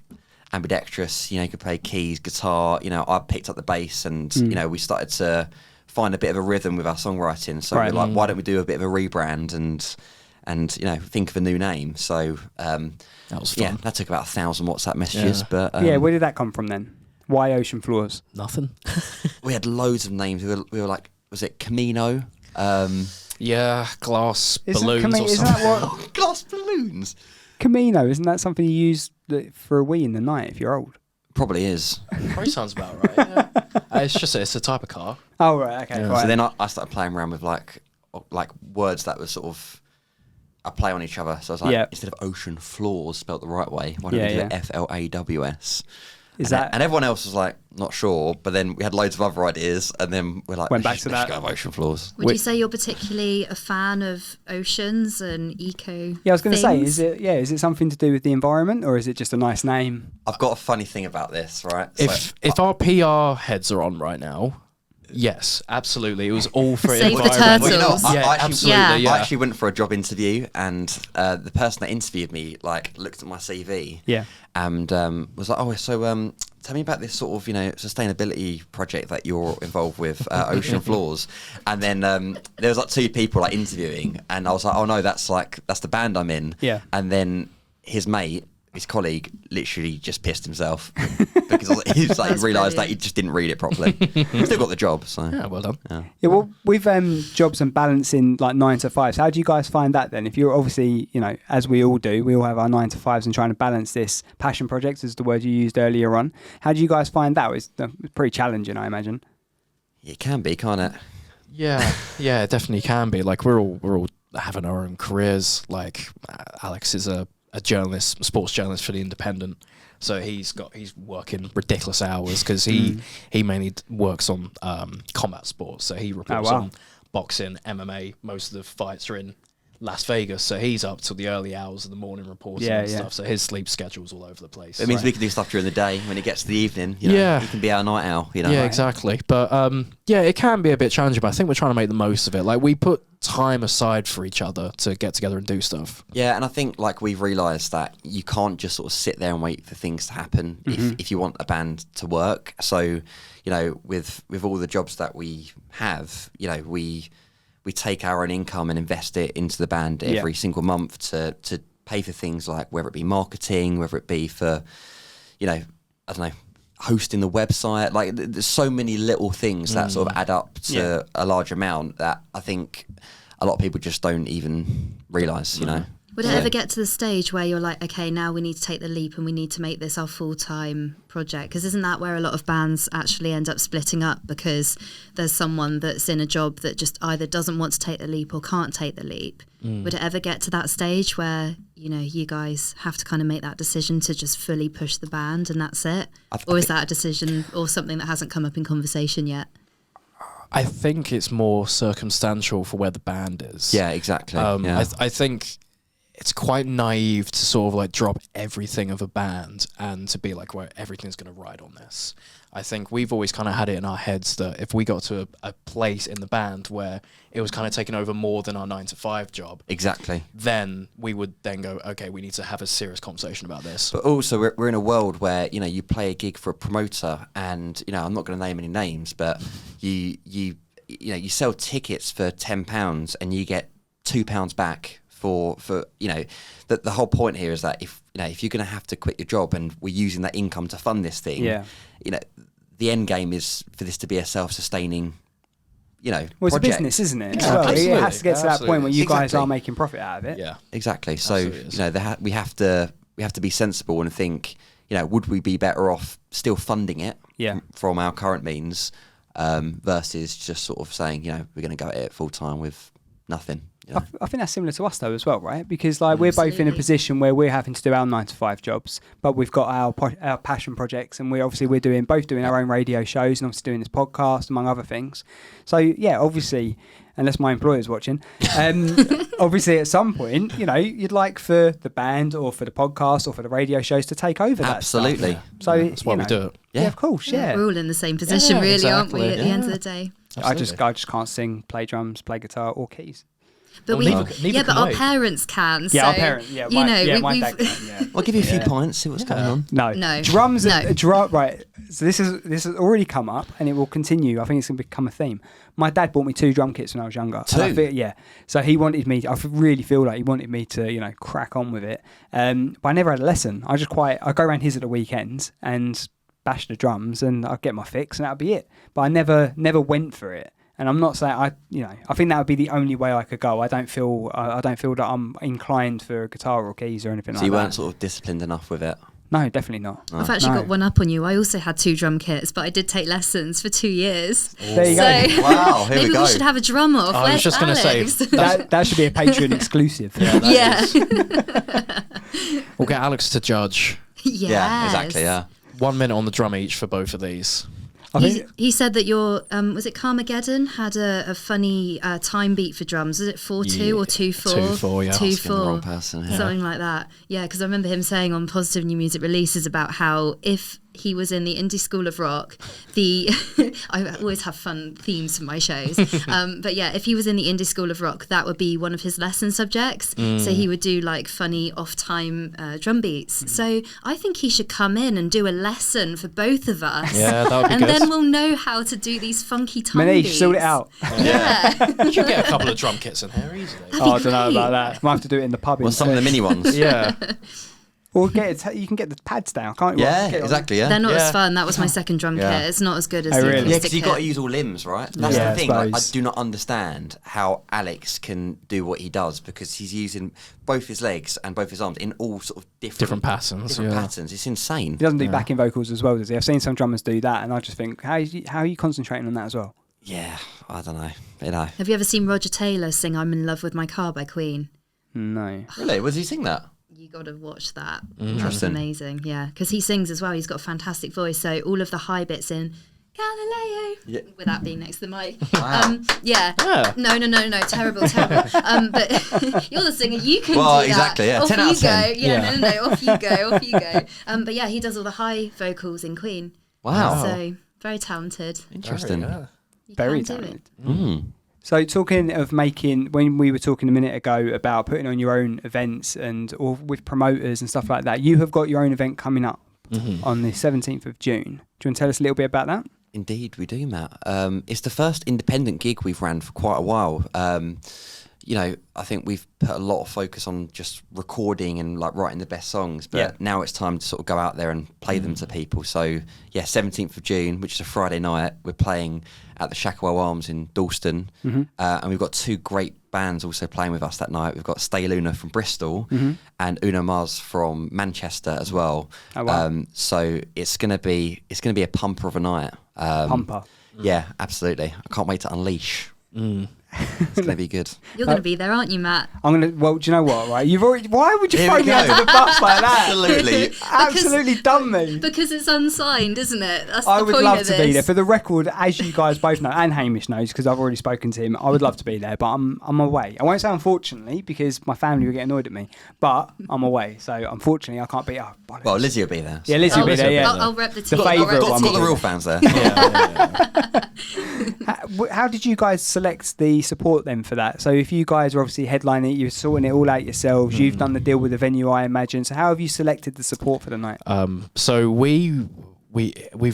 ambidextrous. You know, he could play keys, guitar. You know, I picked up the bass, and you know, we started to find a bit of a rhythm with our songwriting. So we're like, why don't we do a bit of a rebrand and you know, think of a new name? So
that was fun.
yeah, that took about 1,000 WhatsApp messages.
Yeah.
But
Yeah, where did that come from then? Why Ocean Floors?
Nothing.
we had loads of names. We were like, was it Camino?
Yeah, glass
Isn't
balloons or
isn't
something.
that what
Glass balloons.
Camino? Isn't that something you use for a wee in the night if you're old?
Probably is.
Probably sounds about right. Yeah. It's a type of car.
Oh right, okay.
Yeah.
Right.
So then I started playing around with like words that were sort of a play on each other. So I was like, instead of ocean floors spelt the right way, why don't we do it FLAWS? And everyone else was like, not sure, but then we had loads of other ideas, and then we're like,
went back to that.
Go with ocean floors.
Would you say you're particularly a fan of oceans and eco?
Yeah, I was going to say, is it something to do with the environment, or is it just a nice name?
I've got a funny thing about this, right?
If our PR heads are on right now, yes, absolutely. It was all for
Save the
environment.
turtles.
Absolutely.
I actually went for a job interview, and the person that interviewed me looked at my CV, and was like, "Oh, so tell me about this sort of sustainability project that you're involved with, Ocean Floors." And then there was like 2 people interviewing, and I was like, "Oh no, that's the band I'm in."
Yeah.
And then his colleague literally just pissed himself because he realised that he just didn't read it properly. Still got the job, so
Yeah, well done.
Yeah, well, with jobs and balancing 9 to 5s, how do you guys find that then? If you're obviously, as we all do, we all have our 9 to 5s and trying to balance this passion project, is the word you used earlier on. How do you guys find that? It's pretty challenging, I imagine.
It can be, can't it?
Yeah, it definitely can be. Like we're all having our own careers. Like Alex is a journalist, sports journalist for The Independent. So he's working ridiculous hours because he mainly works on combat sports. So he reports on boxing, MMA. Most of the fights are in Las Vegas, so he's up till the early hours of the morning reporting and stuff. So his sleep schedule's all over the place.
It means we can do stuff during the day. When it gets to the evening, he can be our night owl.
Yeah, exactly. But it can be a bit challenging. But I think we're trying to make the most of it. Like we put time aside for each other to get together and do stuff.
Yeah, and I think we've realised that you can't just sort of sit there and wait for things to happen if you want a band to work. So, with all the jobs that we have, we take our own income and invest it into the band every single month to pay for things like whether it be marketing, whether it be for, hosting the website. Like there's so many little things that sort of add up to a large amount that I think a lot of people just don't even realise,
Would it ever get to the stage where you're like, okay, now we need to take the leap and we need to make this our full-time project? Because isn't that where a lot of bands actually end up splitting up because there's someone that's in a job that just either doesn't want to take the leap or can't take the leap? Would it ever get to that stage where, you guys have to kind of make that decision to just fully push the band and that's it? Or is that a decision or something that hasn't come up in conversation yet?
I think it's more circumstantial for where the band is.
Yeah, exactly.
I think it's quite naive to sort of drop everything of a band and to be like, well, everything's going to ride on this. I think we've always kind of had it in our heads that if we got to a place in the band where it was kind of taking over more than our 9 to 5 job,
exactly,
then we would then go, okay, we need to have a serious conversation about this.
But also we're in a world where you play a gig for a promoter, and I'm not going to name any names, but you sell tickets for £10 and you get £2 back. For the whole point here is that if you're going to have to quit your job and we're using that income to fund this thing, the end game is for this to be a self-sustaining,
well, it's
project.
a business, isn't it?
Yeah,
it has to get to that point where you guys are making profit out of it.
Yeah,
exactly. So we have to be sensible and think, would we be better off still funding it from our current means versus just sort of saying, we're going to go at it full time with nothing.
I think that's similar to us though as well, right? Because we're both in a position where we're having to do our 9 to 5 jobs, but we've got our passion projects, and we're both doing our own radio shows and obviously doing this podcast among other things. So obviously, unless my employer's watching, obviously at some point, you'd like for the band or for the podcast or for the radio shows to take over that
Absolutely.
stuff. So
that's why we do it.
Yeah, of course. Yeah,
we're all in the same position, really, aren't we? At the end of the day,
I just can't sing, play drums, play guitar, or keys.
But but our parents can.
Yeah,
so,
our parents. Yeah, my dad can. Yeah.
I'll give you a few pints. See what's going on.
No.
Drums. Right. So this has already come up, and it will continue. I think it's going to become a theme. My dad bought me 2 drum kits when I was younger.
2.
So he wanted me. I really feel like he wanted me to, crack on with it. But I never had a lesson. I go around his at the weekends and bash the drums, and I get my fix, and that'll be it. But I never went for it. And I'm not saying I think that would be the only way I could go. I don't feel that I'm inclined for guitar or keys or anything like that.
So you weren't sort of disciplined enough with it?
No, definitely not.
I've actually got one up on you. I also had 2 drum kits, but I did take lessons for 2 years.
There you go.
Wow, here
maybe
we go.
We should have a drum off.
I was just going to say
that should be a Patreon exclusive.
Yeah.
We'll get Alex to judge.
Yes.
Yeah, exactly. Yeah.
1 minute on the drum each for both of these.
He said that your was it Carmageddon had a funny time beat for drums. Was it 4/2 or 2/4?
2/4, yeah.
2/4.
The wrong person, yeah.
Something like that. Yeah, because I remember him saying on Positive New Music Releases about how if he was in the Indie School of Rock, I always have fun themes for my shows. But yeah, if he was in the Indie School of Rock, that would be one of his lesson subjects. So he would do like funny off-time drum beats. So I think he should come in and do a lesson for both of us.
Yeah, that would be
and
good.
then we'll know how to do these funky time beats.
Sort it out.
Yeah.
You should get a couple of drum kits in here easily.
That'd be
I don't know
great.
about that. Might have to do it in the pub.
Well, some of the mini ones.
Yeah.
Or you can get the pads down, can't you?
Yeah, exactly. Yeah.
They're not as fun. That was my second drum
Yeah.
kit. It's not as good as
Oh,
the
really?
Yeah,
acoustic
because you've got to
kit.
use all limbs, right? That's
Yeah,
the
I
thing. Like, I
suppose.
do not understand how Alex can do what he does because he's using both his legs and both his arms in all sort of different
patterns.
different
Yeah.
patterns. It's insane.
He doesn't do backing vocals as well, does he? I've seen some drummers do that, and I just think, how are you concentrating on that as well?
Yeah, I don't know.
Have you ever seen Roger Taylor sing "I'm in Love with My Car" by Queen?
No.
Really? Was he sing that?
You got to watch that. That's
Interesting.
amazing. Yeah, because he sings as well. He's got a fantastic voice. So all of the high bits in Galileo,
Yeah.
without being next to the mic.
Wow.
Yeah. No. Terrible. But you're the singer. You can
Well,
do that.
exactly, yeah.
Off
10
you
out of 10.
go. Yeah. No. Off you go. But yeah, he does all the high vocals in Queen.
Wow.
So very talented.
Interesting.
You
Very
can do
talented.
it.
Mm.
So talking of making, when we were talking a minute ago about putting on your own events or with promoters and stuff like that, you have got your own event coming up on the 17th of June. Do you want to tell us a little bit about that?
Indeed, we do, Matt. It's the first independent gig we've ran for quite a while. I think we've put a lot of focus on just recording and like writing the best songs, but now it's time to sort of go out there and play them to people. So 17th of June, which is a Friday night, we're playing at the Shacklewell Arms in Dalston, and we've got two great bands also playing with us that night. We've got Stay Luna from Bristol and Uno Mars from Manchester as well.
Oh, wow.
So it's gonna be a pumper of a night.
Pumper.
Yeah, absolutely. I can't wait to unleash. It's going to be good.
You're going to be there, aren't you, Matt?
Well, do you know what, right? Why would you
Here
throw
we
me
go.
under the bus like that?
Absolutely.
Absolutely done me.
Because it's unsigned, isn't it? That's
I
the
would
point
love
of
to be
this.
there. For the record, as you guys both know, and Hamish knows, because I've already spoken to him, I would love to be there, but I'm away. I won't say unfortunately, because my family will get annoyed at me, but I'm away. So unfortunately, I can't be.
Well, Lizzie will be there.
Yeah, Lizzie will be there, yeah.
I'll rep the team.
The favourite one.
Got the real fans there.
How did you guys select the support then for that? So if you guys are obviously headlining it, you're sorting it all out yourselves, you've done the deal with the venue, I imagine. So how have you selected the support for the night?
So we've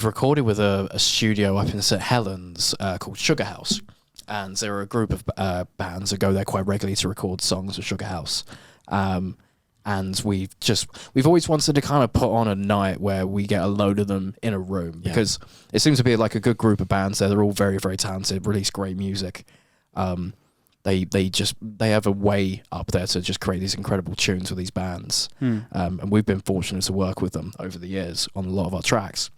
recorded with a studio up in St Helens called Sugar House, and there are a group of bands that go there quite regularly to record songs with Sugar House. And we've always wanted to kind of put on a night where we get a load of them in a room, because it seems to be like a good group of bands there. They're all very, very talented, release great music. They have a way up there to just create these incredible tunes with these bands. And we've been fortunate to work with them over the years on a lot of our tracks.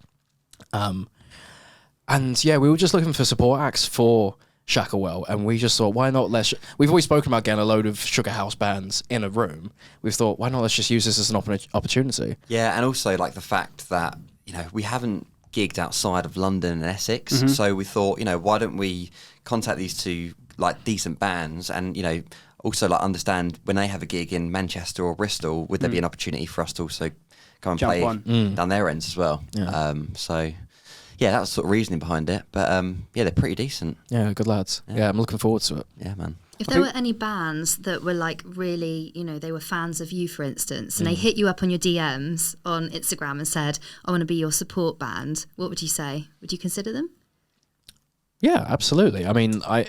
And yeah, we were just looking for support acts for Shacklewell, and we just thought, why not we've always spoken about getting a load of Sugar House bands in a room. We thought, why not let's just use this as an opportunity.
Yeah, and also like the fact that, we haven't gigged outside of London and Essex, so we thought, why don't we contact these two like decent bands and, also like understand when they have a gig in Manchester or Bristol, would there be an opportunity for us to also come and play down their ends as well?
Yeah.
Yeah, that was sort of reasoning behind it. But they're pretty decent.
Yeah, good lads. Yeah, I'm looking forward to it.
Yeah, man.
If there were any bands that were like really, they were fans of you, for instance, and they hit you up on your DMs on Instagram and said, I want to be your support band, what would you say? Would you consider them?
Yeah, absolutely. I mean, I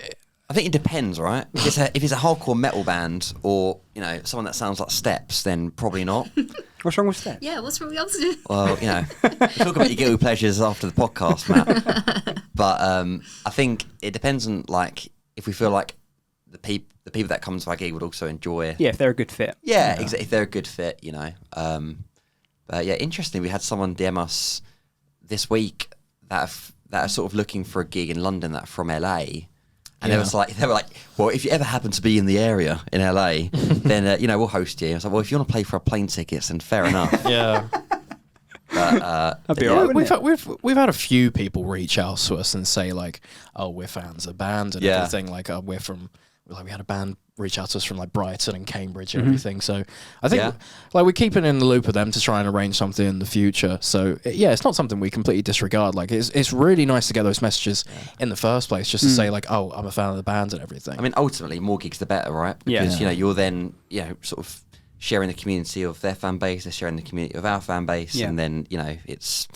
think it depends, right? If it's a hardcore metal band or, someone that sounds like Steps, then probably not.
What's wrong with Steps?
Yeah, what's wrong with you?
Well, we'll talk about your guilty pleasures after the podcast, Matt. But I think it depends on, like, if we feel like the people that come to our gig would also enjoy.
Yeah, if they're a good fit.
Yeah, exactly. If they're a good fit, But yeah, interesting. We had someone DM us this week that are sort of looking for a gig in London that are from LA. And they were like, well, if you ever happen to be in the area in LA, then we'll host you. I was like, well, if you want to pay for our plane tickets, then fair enough.
yeah.
But But
That'd be alright, wouldn't it?
we've had a few people reach out to us and say like, oh, we're fans of the band and everything. Like we had a band reach out to us from like Brighton and Cambridge and everything. So I think like we're keeping in the loop with them to try and arrange something in the future. So yeah, it's not something we completely disregard. Like it's really nice to get those messages in the first place, just to say like, oh, I'm a fan of the band and everything.
I mean, ultimately, more gigs the better, right? Because you're then sort of sharing the community of their fan base, they're sharing the community of our fan base, and then it's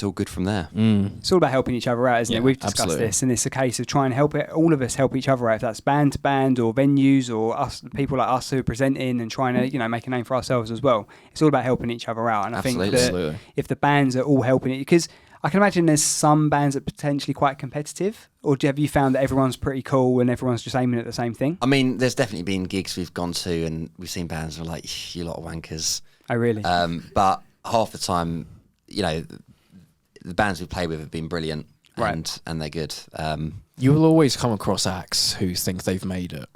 all good from there.
It's all about helping each other out, isn't it? We've discussed this, and it's a case of trying to help it. All of us help each other out. If that's band to band or venues or us, people like us who are presenting and trying to make a name for ourselves as well. It's all about helping each other out. And I think that if the bands are all helping it, because I can imagine there's some bands that are potentially quite competitive, or have you found that everyone's pretty cool and everyone's just aiming at the same thing?
I mean, there's definitely been gigs we've gone to and we've seen bands who are like, you lot of wankers.
Oh, really?
But half the time, the bands we play with have been brilliant, and they're good.
You will always come across acts who think they've made it.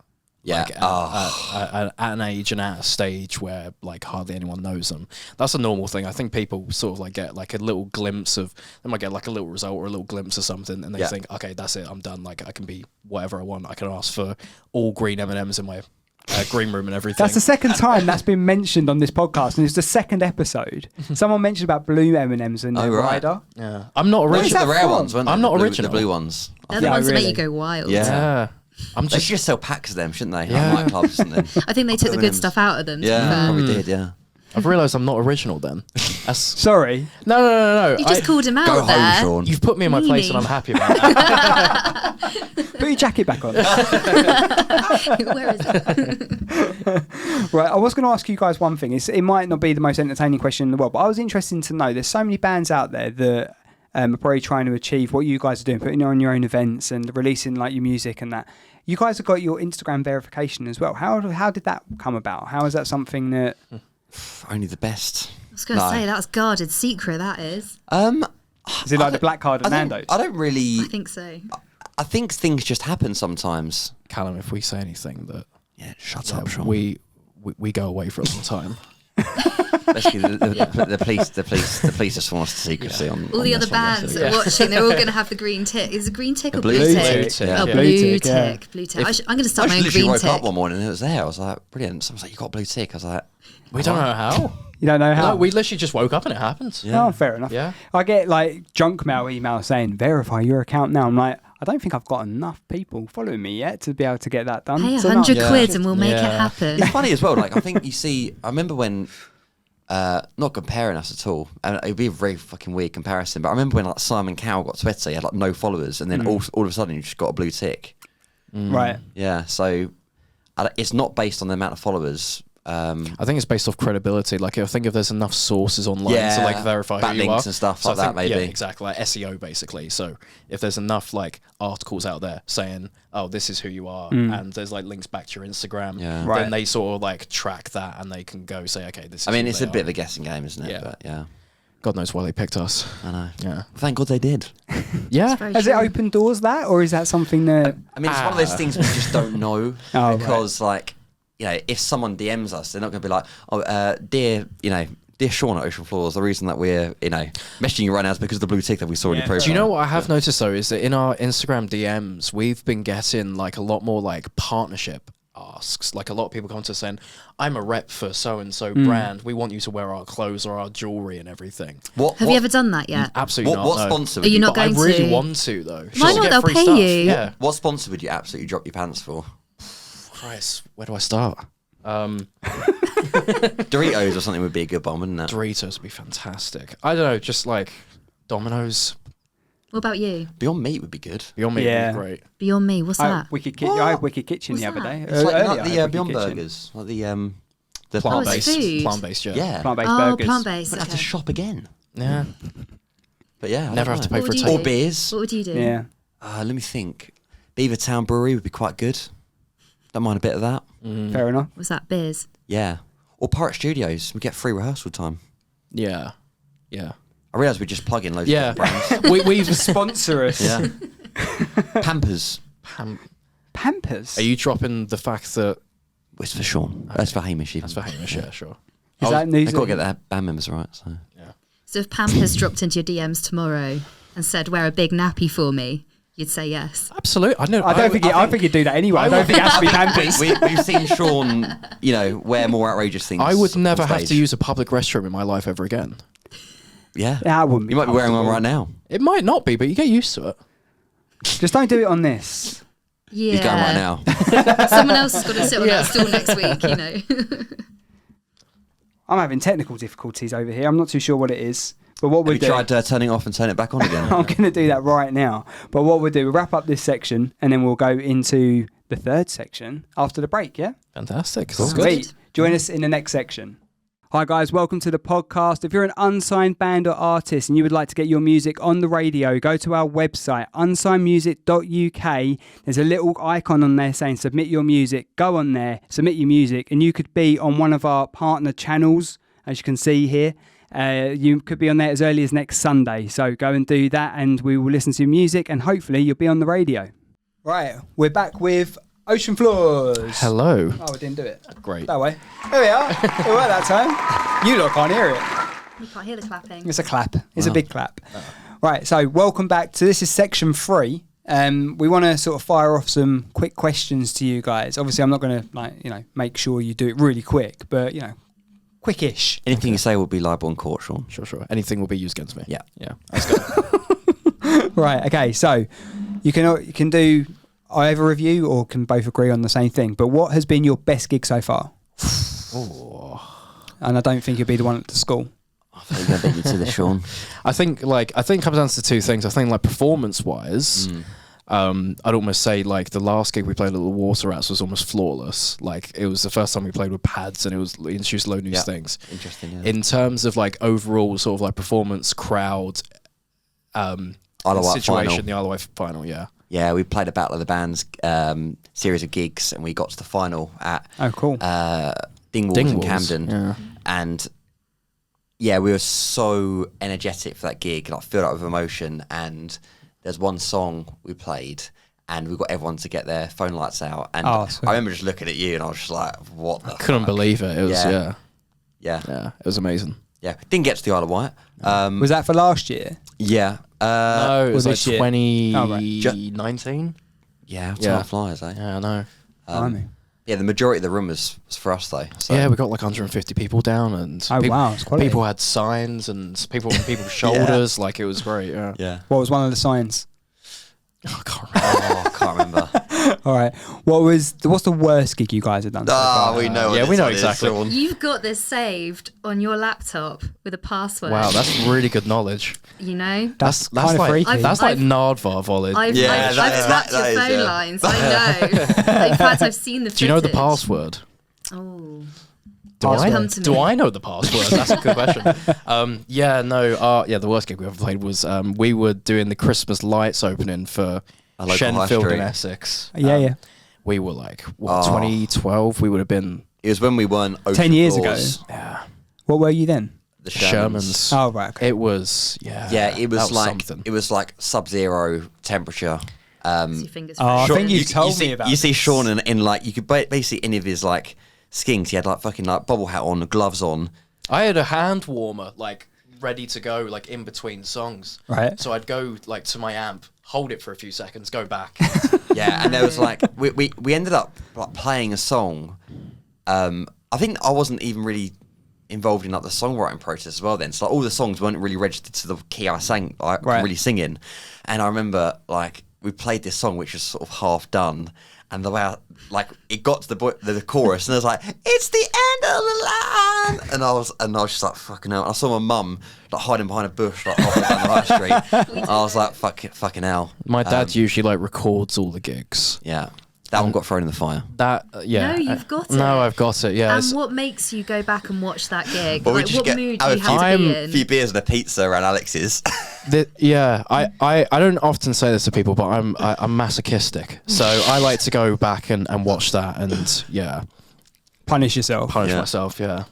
Yeah,
like, at an age and at a stage where like hardly anyone knows them. That's a normal thing. I think people sort of like get like a little glimpse of, they might get like a little result or a little glimpse of something, and they think, okay, that's it, I'm done. Like I can be whatever I want. I can ask for all green M&Ms in my green room and everything.
That's the second time that's been mentioned on this podcast, and it's the second episode. Someone mentioned about blue M&Ms and Rider.
Yeah, I'm not original.
The rare ones, weren't they?
I'm not original.
The blue ones.
They're the ones that make you go wild.
Yeah.
They
should just sell packs of them, shouldn't they? Yeah. Like nightclubs, shouldn't they?
I think they took the good stuff out of them.
Yeah, probably did. Yeah.
I've realised I'm not original then.
Sorry.
No.
You just called him out
go
there.
Home, Sean.
You've put me in my place and I'm happy about that.
Put your jacket back on.
Where is it?
Right, I was going to ask you guys one thing. It might not be the most entertaining question in the world, but I was interested to know, there's so many bands out there that are probably trying to achieve what you guys are doing, putting on your own events and releasing like your music and that. You guys have got your Instagram verification as well. How did that come about? How is that something that...
Only the best.
I was going to say, that's guarded secret, that is.
Is it like the black card at Nando's?
I don't really...
I think so.
I think things just happen sometimes.
Callum, if we say anything that...
Yeah, shut up, Sean.
We go away for a long time.
Basically, the police just want us to secrecy on
all the other bands are watching. They're all going to have the green tick. Is it green tick or blue tick?
Yeah.
Oh, blue tick. Blue tick. I'm going to start my own green tick. I literally woke up one morning and it was there. I was like, brilliant. Someone was like, you got a blue tick. I was like,
we don't know how.
You don't know how?
No, we literally just woke up and it happened.
Yeah. Oh, fair enough.
Yeah.
I get like junk mail emails saying, verify your account now. I'm like, I don't think I've got enough people following me yet to be able to get that done.
Hey, 100 quid and we'll make it happen.
It's funny as well. Like, I think you see, I remember when, not comparing us at all, and it'd be a very fucking weird comparison, but I remember when like Simon Cowell got Twitter, he had like no followers, and then all of a sudden you just got a blue tick.
Right.
Yeah, so it's not based on the amount of followers.
I think it's based off credibility. Like, I think if there's enough sources online to like verify who you are,
backlinks and stuff like that, maybe.
Yeah, exactly, like SEO basically. So if there's enough like articles out there saying, "Oh, this is who you are," and there's like links back to your Instagram, then they sort of like track that and they can go say, "Okay, this." I
mean, it's a bit of a guessing game, isn't it?
Yeah.
But yeah.
God knows why they picked us.
I know.
Yeah.
Thank God they did.
Yeah.
Has it opened doors that, or is that something that?
I mean, it's one of those things we just don't know because, like, you know, if someone DMs us, they're not going to be like, "Oh, dear Sean at Ocean Floors, the reason that we're, messaging you right now is because of the blue tick that we saw in your profile."
Do you know what I have noticed though is that in our Instagram DMs, we've been getting like a lot more like partnership asks. Like a lot of people come to us saying, "I'm a rep for so and so brand. We want you to wear our clothes or our jewelry and everything."
Have you ever done that yet?
Absolutely not.
What
no.
sponsor?
Are you not going to?
I really want to though.
Why not? They'll pay you.
Yeah.
What sponsor would you absolutely drop your pants for?
Christ, where do I start?
Doritos or something would be a good one, wouldn't it?
Doritos would be fantastic. I don't know, just like Domino's.
What about you?
Beyond Meat would be good.
Beyond Meat would be great.
Beyond Me, what's that?
Wicked Kitchen. I had Wicked Kitchen the other day.
It's like the Beyond Burgers, like the
plant-based. Plant-based,
yeah.
Plant-based burgers.
Plant-based.
But have to shop again.
Yeah.
But yeah,
never have to pay for a
ticket.
ticket.
Or beers.
What would you do?
Yeah.
Let me think. Beavertown Brewery would be quite good. Don't mind a bit of that.
Fair enough.
Was that beers?
Yeah. Or Pirate Studios. We get free rehearsal time.
Yeah. Yeah.
I realise we're just plugging loads of brands.
We've
Sponsor us.
Yeah. Pampers.
Pampers?
Are you dropping the fact that...
It's for Sean. That's for Hamish. Even.
That's for Hamish, yeah, sure.
Is that news?
I've got to get the band members right. So.
Yeah.
So if Pampers dropped into your DMs tomorrow and said, wear a big nappy for me, you'd say yes.
Absolutely.
I think you'd do that anyway. I don't think it has to be Pampers.
We've seen Sean, wear more outrageous things.
I would never
on
have
stage.
to use a public restroom in my life ever again.
Yeah.
That wouldn't be
You might be wearing one
comfortable.
right now.
It might not be, but you get used to it.
Just don't do it on this.
Yeah.
He's going right now.
Someone else has got to sit on that stool next week,
I'm having technical difficulties over here. I'm not too sure what it is. But what we'll
Have
do...
you tried turning it off and turn it back on again?
I'm going to do that right now. But what we'll do, we'll wrap up this section and then we'll go into the third section after the break, yeah?
Fantastic.
Cool.
That's good.
Sweet. Join us in the next section. Hi guys, welcome to the podcast. If you're an unsigned band or artist and you would like to get your music on the radio, go to our website, unsignedmusic.uk. There's a little icon on there saying submit your music. Go on there, submit your music, and you could be on one of our partner channels, as you can see here. You could be on there as early as next Sunday. So go and do that and we will listen to your music and hopefully you'll be on the radio. Right, we're back with Ocean Floors.
Hello.
Oh, we didn't do it.
Great.
That way. There we are. It worked that time. You lot can't hear it.
You can't hear the clapping.
It's a clap. It's a big clap. Right, so welcome back to this is section 3. We want to sort of fire off some quick questions to you guys. Obviously, I'm not going to make sure you do it really quick, but quickish.
Anything you say will be liable in court, Sean.
Sure. Anything will be used against me.
Yeah.
Let's go.
Right. Okay. So you can do either of you, or can both agree on the same thing. But what has been your best gig so far? And I don't think you'll be the one at the school.
I think you're going to beat me to this, Sean.
I think it comes down to two things. I think performance wise, I'd almost say the last gig we played at the Water Rats was almost flawless. It was the first time we played with pads and it introduced low new things.
Interesting. Yeah.
In terms of overall sort of performance, crowd,
Isle of Wight
situation,
final.
the Isle of Wight final, yeah.
Yeah, we played a Battle of the Bands series of gigs and we got to the final at Dingwalls in Camden.
Yeah.
And yeah, we were so energetic for that gig, filled up with emotion. And there's one song we played and we got everyone to get their phone lights out. And I remember just looking at you and I was just like, what the
Couldn't believe it. It was,
Yeah.
it was amazing.
Yeah, didn't get to the Isle of Wight.
Was that for last year?
Yeah.
No, it was
this year?
2019.
Yeah, time flies, eh?
Yeah, I know.
Yeah, the majority of the room was for us though. So.
Yeah, we got 150 people down, and
it's quality.
people had signs and people on people's shoulders. It was great. Yeah.
Yeah.
What was one of the signs?
I can't remember.
I can't remember.
All right. What's the worst gig you guys have done? So far?
We know.
Yeah,
what
we
this
know
one is,
exactly.
Sean.
You've got this saved on your laptop with a password.
Wow, that's really good knowledge.
That's kind of
like
freaky.
that's like Nardvar knowledge.
I've tapped your phone lines. I know. In fact, I've seen the footage.
Do you know the password?
Oh.
Do I know the password? That's a good question. The worst gig we ever played was we were doing the Christmas lights opening for Shenfield in Essex.
Yeah.
We were 2012. We would have been.
It was when we weren't
10 years ago.
Yeah.
What were you then?
The
Shermans.
Oh right. Okay.
It was
it was
something.
It was sub-zero temperature.
I think you told me about.
You see Sean in you could basically any of his skings. He had fucking bobble hat on, gloves on.
I had a hand warmer ready to go in between songs.
Right.
So I'd go to my amp, hold it for a few seconds, go back.
Yeah, and there was we ended up playing a song. I think I wasn't even really involved in the songwriting process as well then. So all the songs weren't really registered to the key I sang, really singing. And I remember we played this song which was sort of half done, and the way it got to the chorus, and it was it's the end of the line, and I was just fucking hell. And I saw my mum hiding behind a bush halfway down the high street. I was fucking hell.
My dad usually records all the gigs.
Yeah. That one got thrown in the fire.
No,
you've got it.
No, I've got it. Yeah.
And what makes you go back and watch that gig?
Well,
what mood do you have to be in?
A few beers and a pizza around Alex's.
I don't often say this to people, but I'm masochistic, so I like to go back and watch that and
punish yourself.
Punish myself. Yeah.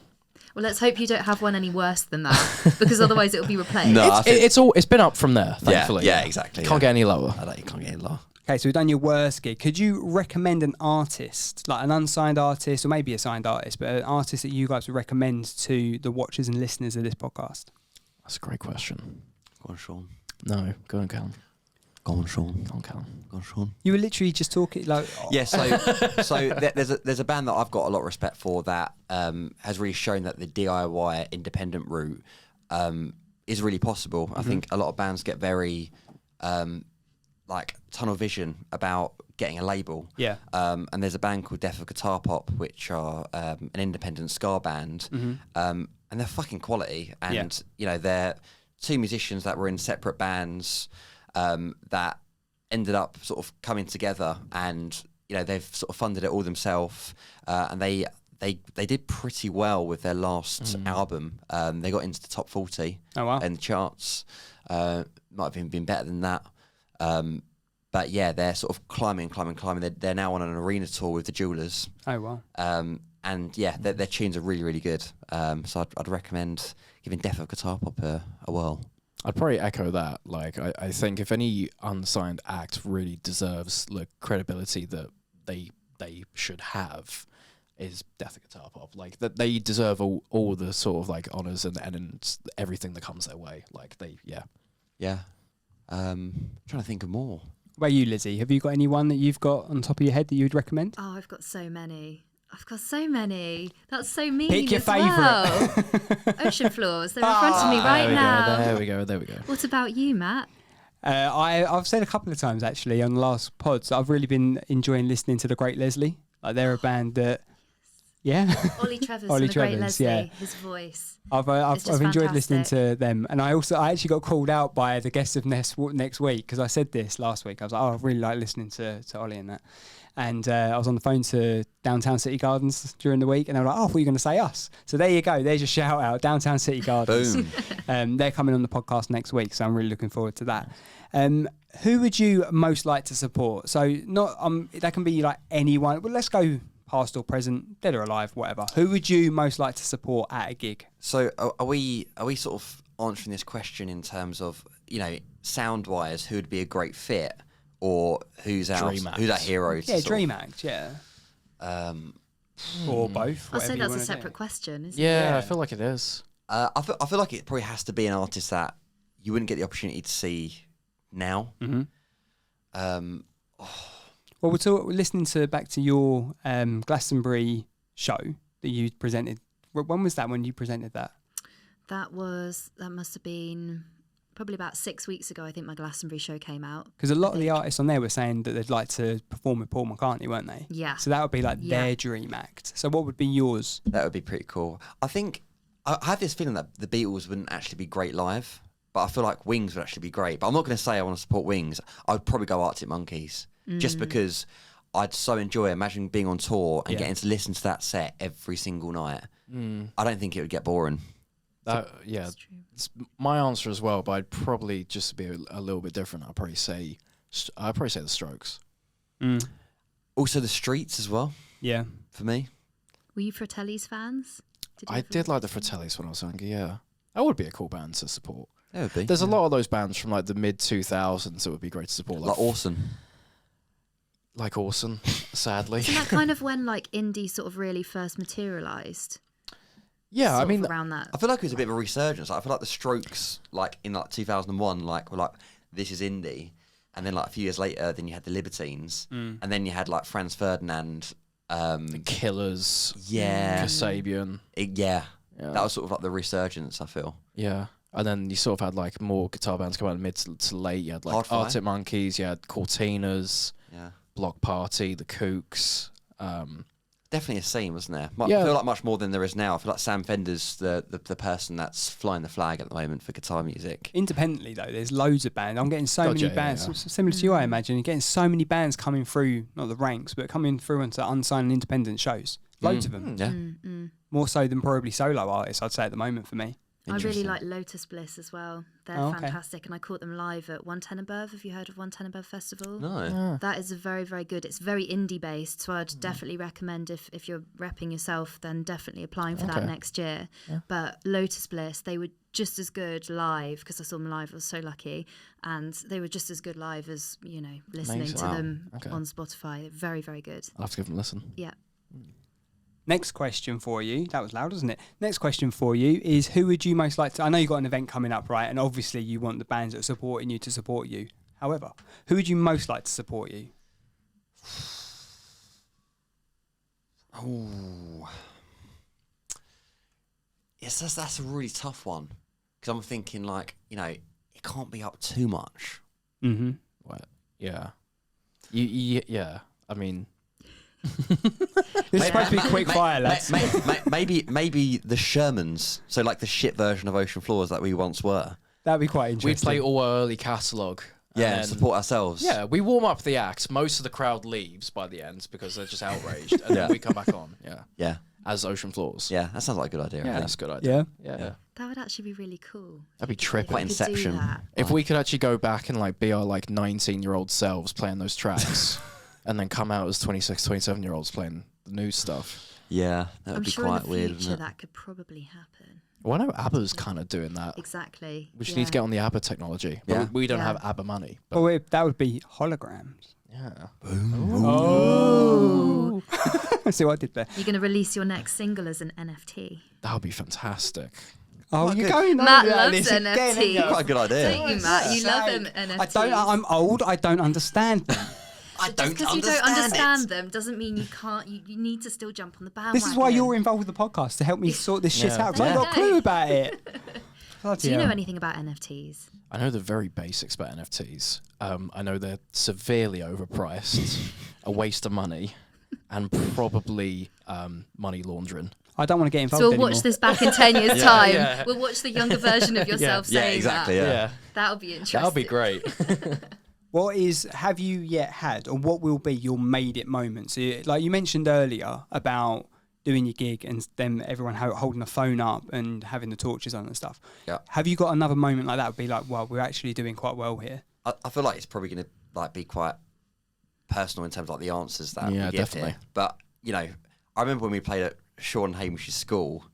Well, let's hope you don't have one any worse than that, because otherwise it will be replaced.
No,
it's been up from there, thankfully.
Yeah, exactly.
Can't get any lower.
You can't get any lower.
Okay, so we've done your worst gig. Could you recommend an artist, an unsigned artist, or maybe a signed artist, but an artist that you guys would recommend to the watchers and listeners of this podcast?
That's a great question.
Go on, Sean.
No, go on, Callum.
Go on, Sean.
Go on, Callum.
Go on, Sean.
You were literally just talking like.
Yeah, so there's a band that I've got a lot of respect for that has really shown that the DIY independent route is really possible. I think a lot of bands get very like tunnel vision about getting a label.
Yeah.
And there's a band called Death of Guitar Pop, which are an independent ska band, and they're fucking quality. And you know, they're two musicians that were in separate bands that ended up sort of coming together, and you know, they've sort of funded it all themselves, and they did pretty well with their last album. They got into the top 40 in the charts. Might have even been better than that. But yeah, they're sort of climbing. They're now on an arena tour with the Jewelers.
Oh wow!
And yeah, their tunes are really, really good. So I'd recommend giving Death of Guitar Pop a whirl.
I'd probably echo that. Like, I think if any unsigned act really deserves the credibility that they should have, is Death of Guitar Pop. Like, that they deserve all the sort of like honors and everything that comes their way. Like
Yeah. Trying to think of more.
What about you, Lizzie? Have you got anyone that you've got on top of your head that you would recommend?
Oh, I've got so many. That's so mean.
Pick your favourite.
Well. Ocean Floors. They're in front of me right now.
There we go.
What about you, Matt?
I've said a couple of times actually on the last pods that I've really been enjoying listening to the Great Leslie. Like, they're a band that,
Ollie Travers from the Great Leslie, his voice.
I've enjoyed listening to them, and I actually got called out by the guest of next week because I said this last week. I was like, I really like listening to Ollie and that. And I was on the phone to Downtown City Gardens during the week, and they were like, I thought you were going to say us. So there you go. There's your shout out, Downtown City Gardens.
Boom.
They're coming on the podcast next week, so I'm really looking forward to that. Who would you most like to support? So that can be like anyone. Well, let's go past or present, dead or alive, whatever. Who would you most like to support at a gig?
So are we sort of answering this question in terms of, you know, sound wise, who would be a great fit? Or who's our hero?
Yeah, Dream Act, yeah. Or both.
I'll say that's a separate question, isn't it?
Yeah, I feel like it is.
I feel like it probably has to be an artist that you wouldn't get the opportunity to see now.
Well, we're listening back to your Glastonbury show that you presented. When was that when you presented that?
That must have been probably about 6 weeks ago. I think my Glastonbury show came out. Because
a lot of the artists on there were saying that they'd like to perform with Paul McCartney, weren't they?
Yeah.
So that would be like their dream act. So what would be yours?
That would be pretty cool. I think I have this feeling that the Beatles wouldn't actually be great live, but I feel like Wings would actually be great. But I'm not going to say I want to support Wings. I'd probably go Arctic Monkeys just because I'd so enjoy imagine being on tour and getting to listen to that set every single night. I don't think it would get boring.
It's my answer as well, but I'd probably just be a little bit different. I'd probably say the Strokes.
Also the Streets as well.
Yeah,
for me.
Were you Fratelli's fans?
I did like the Fratellis when I was younger. Yeah, that would be a cool band to support.
That would be.
There's a lot of those bands from like the mid 2000s that would be great to support.
Like Orson.
Like Orson, sadly.
Isn't that kind of when like indie sort of really first materialised?
Yeah, I mean,
around that.
I feel like it was a bit of a resurgence. I feel like the Strokes, like in like 2001, like were like, this is indie, and then like a few years later, then you had the Libertines, and then you had like Franz Ferdinand,
the Killers, Kasabian.
That was sort of like the resurgence. I feel.
Yeah, and then you sort of had like more guitar bands come out mid to late. You had like Arctic Monkeys, you had Cortinas, Block Party, the Kooks.
Definitely a scene, wasn't there? I feel like much more than there is now. I feel like Sam Fender's the person that's flying the flag at the moment for guitar music.
Independently, though, there's loads of bands. I'm getting so many bands, similar to you, I imagine. You're getting so many bands coming through, not the ranks, but coming through onto unsigned and independent shows. Loads of them. More so than probably solo artists, I'd say, at the moment for me.
I really like Lotus Bliss as well. They're fantastic, and I caught them live at 110 Above. Have you heard of 110 Above Festival?
No.
That is very, very good. It's very indie based, so I'd definitely recommend if you're repping yourself, then definitely applying for that next year. Yeah. But Lotus Bliss, they were just as good live, because I saw them live. I was so lucky, and they were just as good live as listening to them on Spotify. Very, very good.
I'll have to give them a listen.
Yeah.
Next question for you. That was loud, wasn't it? Next question for you is, who would you most like to... I know you've got an event coming up, right? And obviously you want the bands that are supporting you to support you. However, who would you most like to support you?
Oh, yes, that's a really tough one, because I'm thinking like, it can't be up too much.
Mm-hmm.
What? Yeah. Yeah. I mean,
this is supposed to be quick fire, lads.
Maybe the Shermans, so like the shit version of Ocean Floors that we once were.
That'd be quite interesting.
we'd play all our early catalogue.
Yeah, support ourselves.
Yeah, we warm up the acts. Most of the crowd leaves by the end because they're just outraged, and then we come back on. Yeah, as Ocean Floors.
Yeah, that sounds like a good idea.
Yeah, that's a good idea.
Yeah.
That would actually be really cool.
That'd be tripping.
Quite Inception.
If we could actually go back and like be our like 19-year-old selves playing those tracks, and then come out as 26, 27-year-olds playing the new stuff.
Yeah, that would be quite weird.
I'm sure in the future that could probably happen.
Well, I know ABBA's kind of doing that.
Exactly.
We just need to get on the ABBA technology. But we don't have ABBA money. But
Well, that would be holograms.
yeah.
Oh. See what I did there?
You're going to release your next single as an NFT.
That would be fantastic.
Oh, you're going
Matt
over
loves
this again,
NFTs.
Quite a good idea.
Don't you, Matt? You love NFTs.
I'm old. I don't understand them.
I don't
Just because you don't understand them doesn't mean you can't. You need to still jump on the bandwagon.
This is why you're involved with the podcast, to help me sort this shit out. 'Cause I ain't got a clue about it.
Do you know anything about NFTs?
I know the very basics about NFTs. I know they're severely overpriced, a waste of money, and probably money laundering.
I don't want to get involved
So we'll
anymore.
watch this back in 10 years' time.
Yeah.
We'll watch the younger version of yourself saying
exactly,
that.
yeah.
That'll be interesting.
That'll be great.
Have you yet had, or what will be your made it moment? So, like you mentioned earlier about doing your gig and then everyone holding a phone up and having the torches on and stuff.
Yeah.
Have you got another moment like that? Would be like, well, we're actually doing quite well here.
I feel like it's probably going to like be quite personal in terms of like the answers that we give
definitely.
here. But I remember when we played at Sean Hamish's school,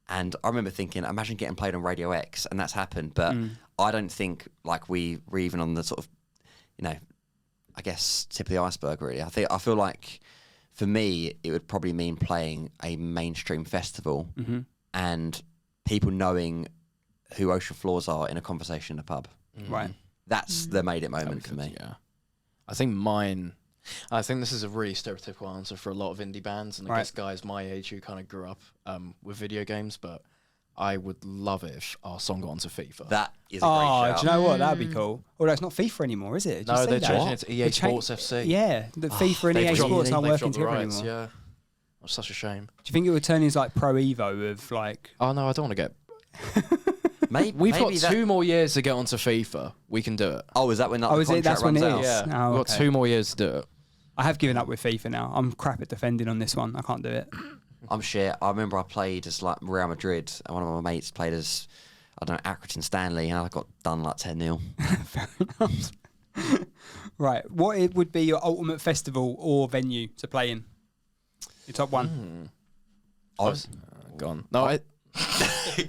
and I remember thinking, imagine getting played on Radio X, and that's happened. But I don't think like we were even on the sort of, I guess tip of the iceberg really. I feel like for me it would probably mean playing a mainstream festival and people knowing who Ocean Floors are in a conversation in a pub.
Right.
That's the made it moment for me.
Yeah. I think this is a really stereotypical answer for a lot of indie bands, and I guess guys my age who kind of grew up with video games, but I would love it if our song got onto FIFA.
That is a great shout.
Do you know what? That'd be cool. Although it's not FIFA anymore, is it? Did you
No,
see
they're
that?
changing it to EA Sports FC.
Yeah, the FIFA and EA Sports aren't working together anymore.
Yeah. That's such a shame.
Do you think it would turn into like Pro Evo of like...
Oh, no, I don't want to get...
We've
got 2 more years to get onto FIFA. We can do it.
Oh, is that when that
is it? That's when it
out?
is?
Yeah.
Oh,
We've got 2 more years to do it.
I have given up with FIFA now. I'm crap at defending on this one. I can't do it.
I'm shit. I remember I played as like Real Madrid, and one of my mates played as, I don't know, Accrington Stanley, and I got done like 10-0.
Fair enough. Right. What it would be your ultimate festival or venue to play in? Your top one?
Gone. No,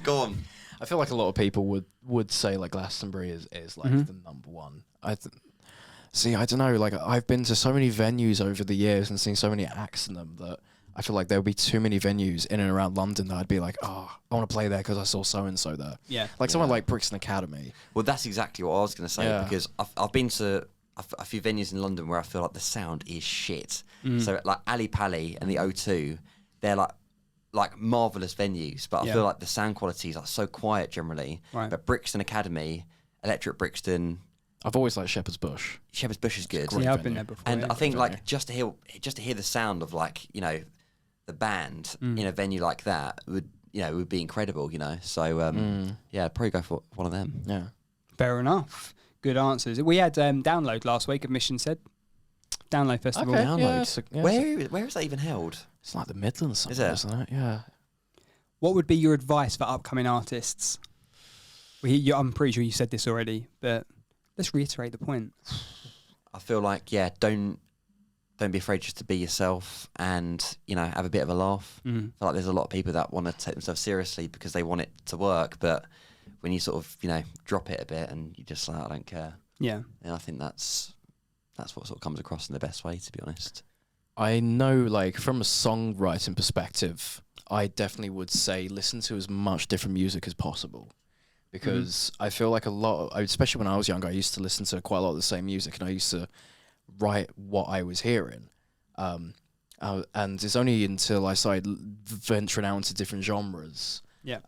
Go on.
I feel like a lot of people would say like Glastonbury is like the number one. I don't know. Like I've been to so many venues over the years and seen so many acts in them that I feel like there would be too many venues in and around London that I'd be like, oh, I want to play there because I saw so and so there.
Yeah.
Like somewhere like Brixton Academy.
Well, that's exactly what I was going to say, because I've been to a few venues in London where I feel like the sound is shit. So like Ali Pali and the O2, they're like marvellous venues, but I feel like the sound quality is like so quiet generally.
Right.
But Brixton Academy, Electric Brixton,
I've always liked Shepherd's Bush.
Shepherd's Bush is good.
Yeah, I've been there before.
And
yeah.
I think like just to hear the sound of like the band in a venue like that would be incredible. So I'd probably go for one of them.
Yeah.
Fair enough. Good answers. We had Download last week. Admission said Download Festival.
Okay,
Download.
yeah,
Where is that even held?
It's like the Midlands, somewhere,
Is it?
isn't it? Yeah.
What would be your advice for upcoming artists? I'm pretty sure you said this already, but let's reiterate the point.
I feel like don't be afraid just to be yourself and have a bit of a laugh. I feel like there's a lot of people that want to take themselves seriously because they want it to work, but when you sort of drop it a bit and you just like, I don't care.
Yeah.
And I think that's what sort of comes across in the best way, to be honest.
I know, like, from a songwriting perspective, I definitely would say listen to as much different music as possible. Because I feel like especially when I was younger, I used to listen to quite a lot of the same music, and I used to write what I was hearing. And it's only until I started venturing out into different genres,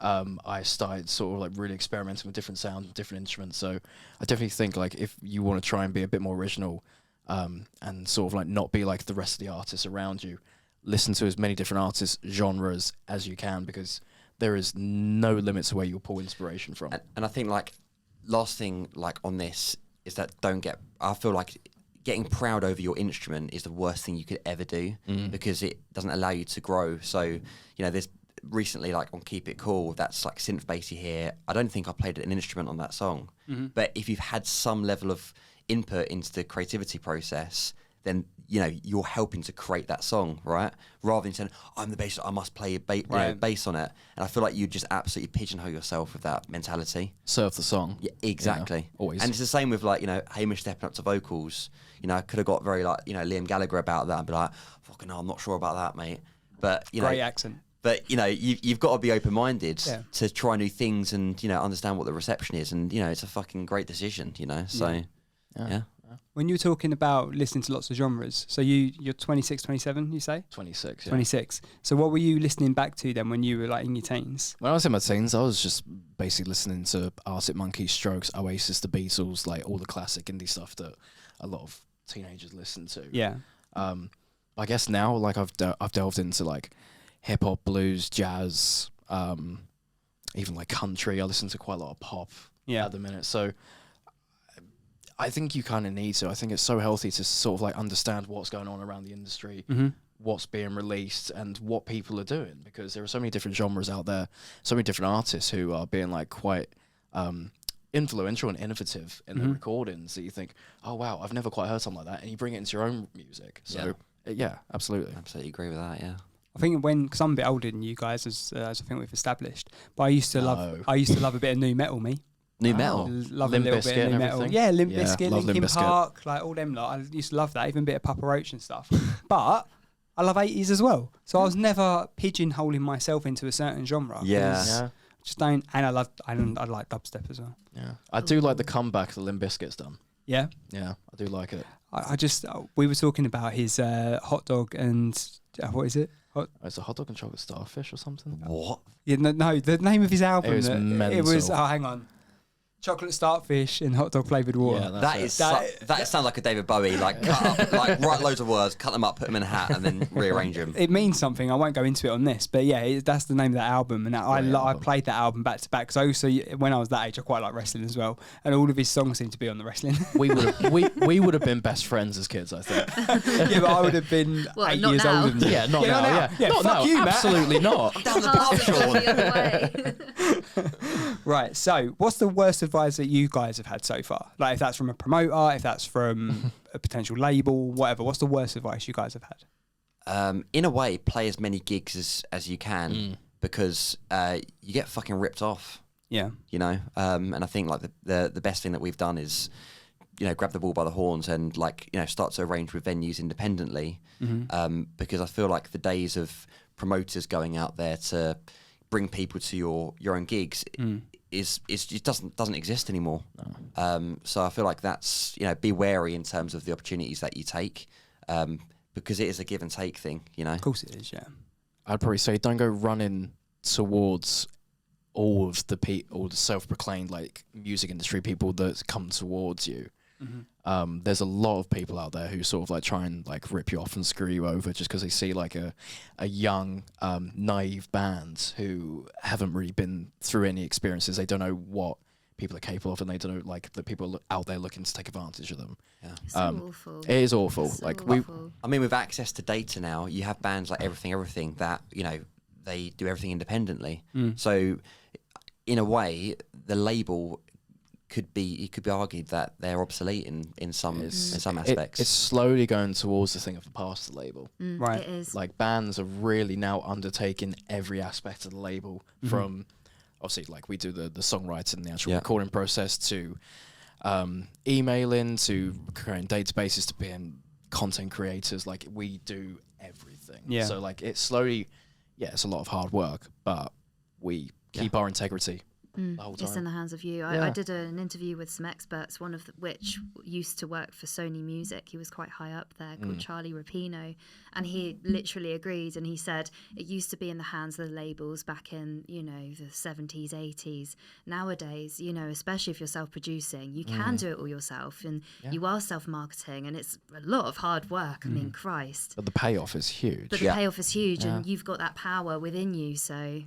I started sort of like really experimenting with different sounds and different instruments. So I definitely think, like, if you want to try and be a bit more original, and sort of like not be like the rest of the artists around you, listen to as many different artists, genres as you can, because there is no limit to where you'll pull inspiration from.
And I think, like, last thing, like, on this is that I feel like getting proud over your instrument is the worst thing you could ever do, because it doesn't allow you to grow. So, you know, there's recently, like, on Keep It Cool, that's like synth bass you hear. I don't think I played an instrument on that song, but if you've had some level of input into the creativity process, then, you know, you're helping to create that song, right? Rather than saying, I'm the bassist, I must play bass on it. And I feel like you just absolutely pigeonhole yourself with that mentality.
Serve the song.
Yeah, exactly.
Yeah, always.
And it's the same with, like, you know, Hamish stepping up to vocals. You know, I could have got very, like, you know, Liam Gallagher about that and be like, fucking hell, I'm not sure about that, mate. But, you know.
Great accent.
But, you know, you've got to be open-minded to try new things and, you know, understand what the reception is. And, you know, it's a fucking great decision, you know. So, yeah.
When you were talking about listening to lots of genres, so you're 26, 27, you say?
26, yeah.
26. So what were you listening back to then when you were, like, in your teens?
When I was in my teens, I was just basically listening to Arctic Monkeys, Strokes, Oasis, the Beatles, like all the classic indie stuff that a lot of teenagers listen to.
Yeah.
I guess now, like, I've delved into, like, hip-hop, blues, jazz, even, like, country. I listen to quite a lot of pop at the minute. So I think you kind of need to. I think it's so healthy to sort of like understand what's going on around the industry, what's being released, and what people are doing, because there are so many different genres out there, so many different artists who are being like quite influential and innovative in their recordings, that you think, oh wow, I've never quite heard something like that, and you bring it into your own music. So yeah, absolutely
Agree with that. Yeah.
I think because I'm a bit older than you guys, as I think we've established, but I used to love a bit of new metal,
New metal.
Love
Limp
a little bit of new metal.
everything?
Yeah, Limp
Yeah,
Bizkit,
love
Linkin
Limp Bizkit.
Park, like all them lot. I used to love that, even a bit of Papa Roach and stuff. But I love 80s as well. So I was never pigeonholing myself into a certain genre.
Yeah.
Just don't, and I like dubstep as well.
Yeah, I do like the comeback that Limp Bizkit's done.
Yeah?
Yeah, I do like it.
I just, we were talking about his hot dog and, what is it?
It's a hot dog and chocolate starfish or something.
What?
Yeah, no, the name of his album.
It was mental.
It was, hang on. Chocolate starfish and hot dog flavoured water.
Yeah,
That sounds like a David Bowie, like, cut up, like, write loads of words, cut them up, put them in a hat, and then rearrange them.
It means something. I won't go into it on this, but yeah, that's the name of that album. And I played that album back to back, because I also, when I was that age, I quite like wrestling as well, and all of his songs seem to be on the wrestling.
we would have been best friends as kids, I think.
Yeah, but I would have been 8 years older than you.
Yeah, not now. Yeah,
not
fuck
now.
you, absolutely not.
Down the pub, Sean.
Right. So, what's the worst advice that you guys have had so far? Like, if that's from a promoter, if that's from a potential label, whatever. What's the worst advice you guys have had?
In a way, play as many gigs as you can, because you get fucking ripped off.
Yeah.
You know, and I think, like, the best thing that we've done is, you know, grab the bull by the horns and, like, you know, start to arrange with venues independently, because I feel like the days of promoters going out there to bring people to your own gigs it doesn't exist anymore. No. So I feel like that's, you know, be wary in terms of the opportunities that you take, because it is a give and take thing, you know.
Of course it is, yeah.
I'd probably say don't go running towards all the self-proclaimed, like, music industry people that come towards you. There's a lot of people out there who sort of like try and like rip you off and screw you over just because they see like a young naive band who haven't really been through any experiences. They don't know what people are capable of, and they don't know, like, that people are out there looking to take advantage of them.
Yeah.
It's so awful.
It is awful.
So
like
awful.
I mean, with access to data now, you have bands like Everything that, you know, they do everything independently. So in a way, the label could be argued that they're obsolete in some aspects.
It's slowly going towards the thing of the past, the label.
Right.
It is.
Like, bands are really now undertaking every aspect of the label, from obviously, like, we do the songwriting and the actual recording process, to emailing, to creating databases, to being content creators, like we do everything.
Yeah.
So like it's slowly, it's a lot of hard work, but we keep our integrity the whole time.
It's in the hands of you. I did an interview with some experts, one of which used to work for Sony Music. He was quite high up there, called Charlie Rapino, and he literally agreed. And he said it used to be in the hands of the labels back in, the 70s, 80s. Nowadays, especially if you're self-producing, you can do it all yourself, and you are self-marketing, and it's a lot of hard work. I mean, Christ.
But the payoff is huge.
But the payoff is huge, and you've got that power within you. So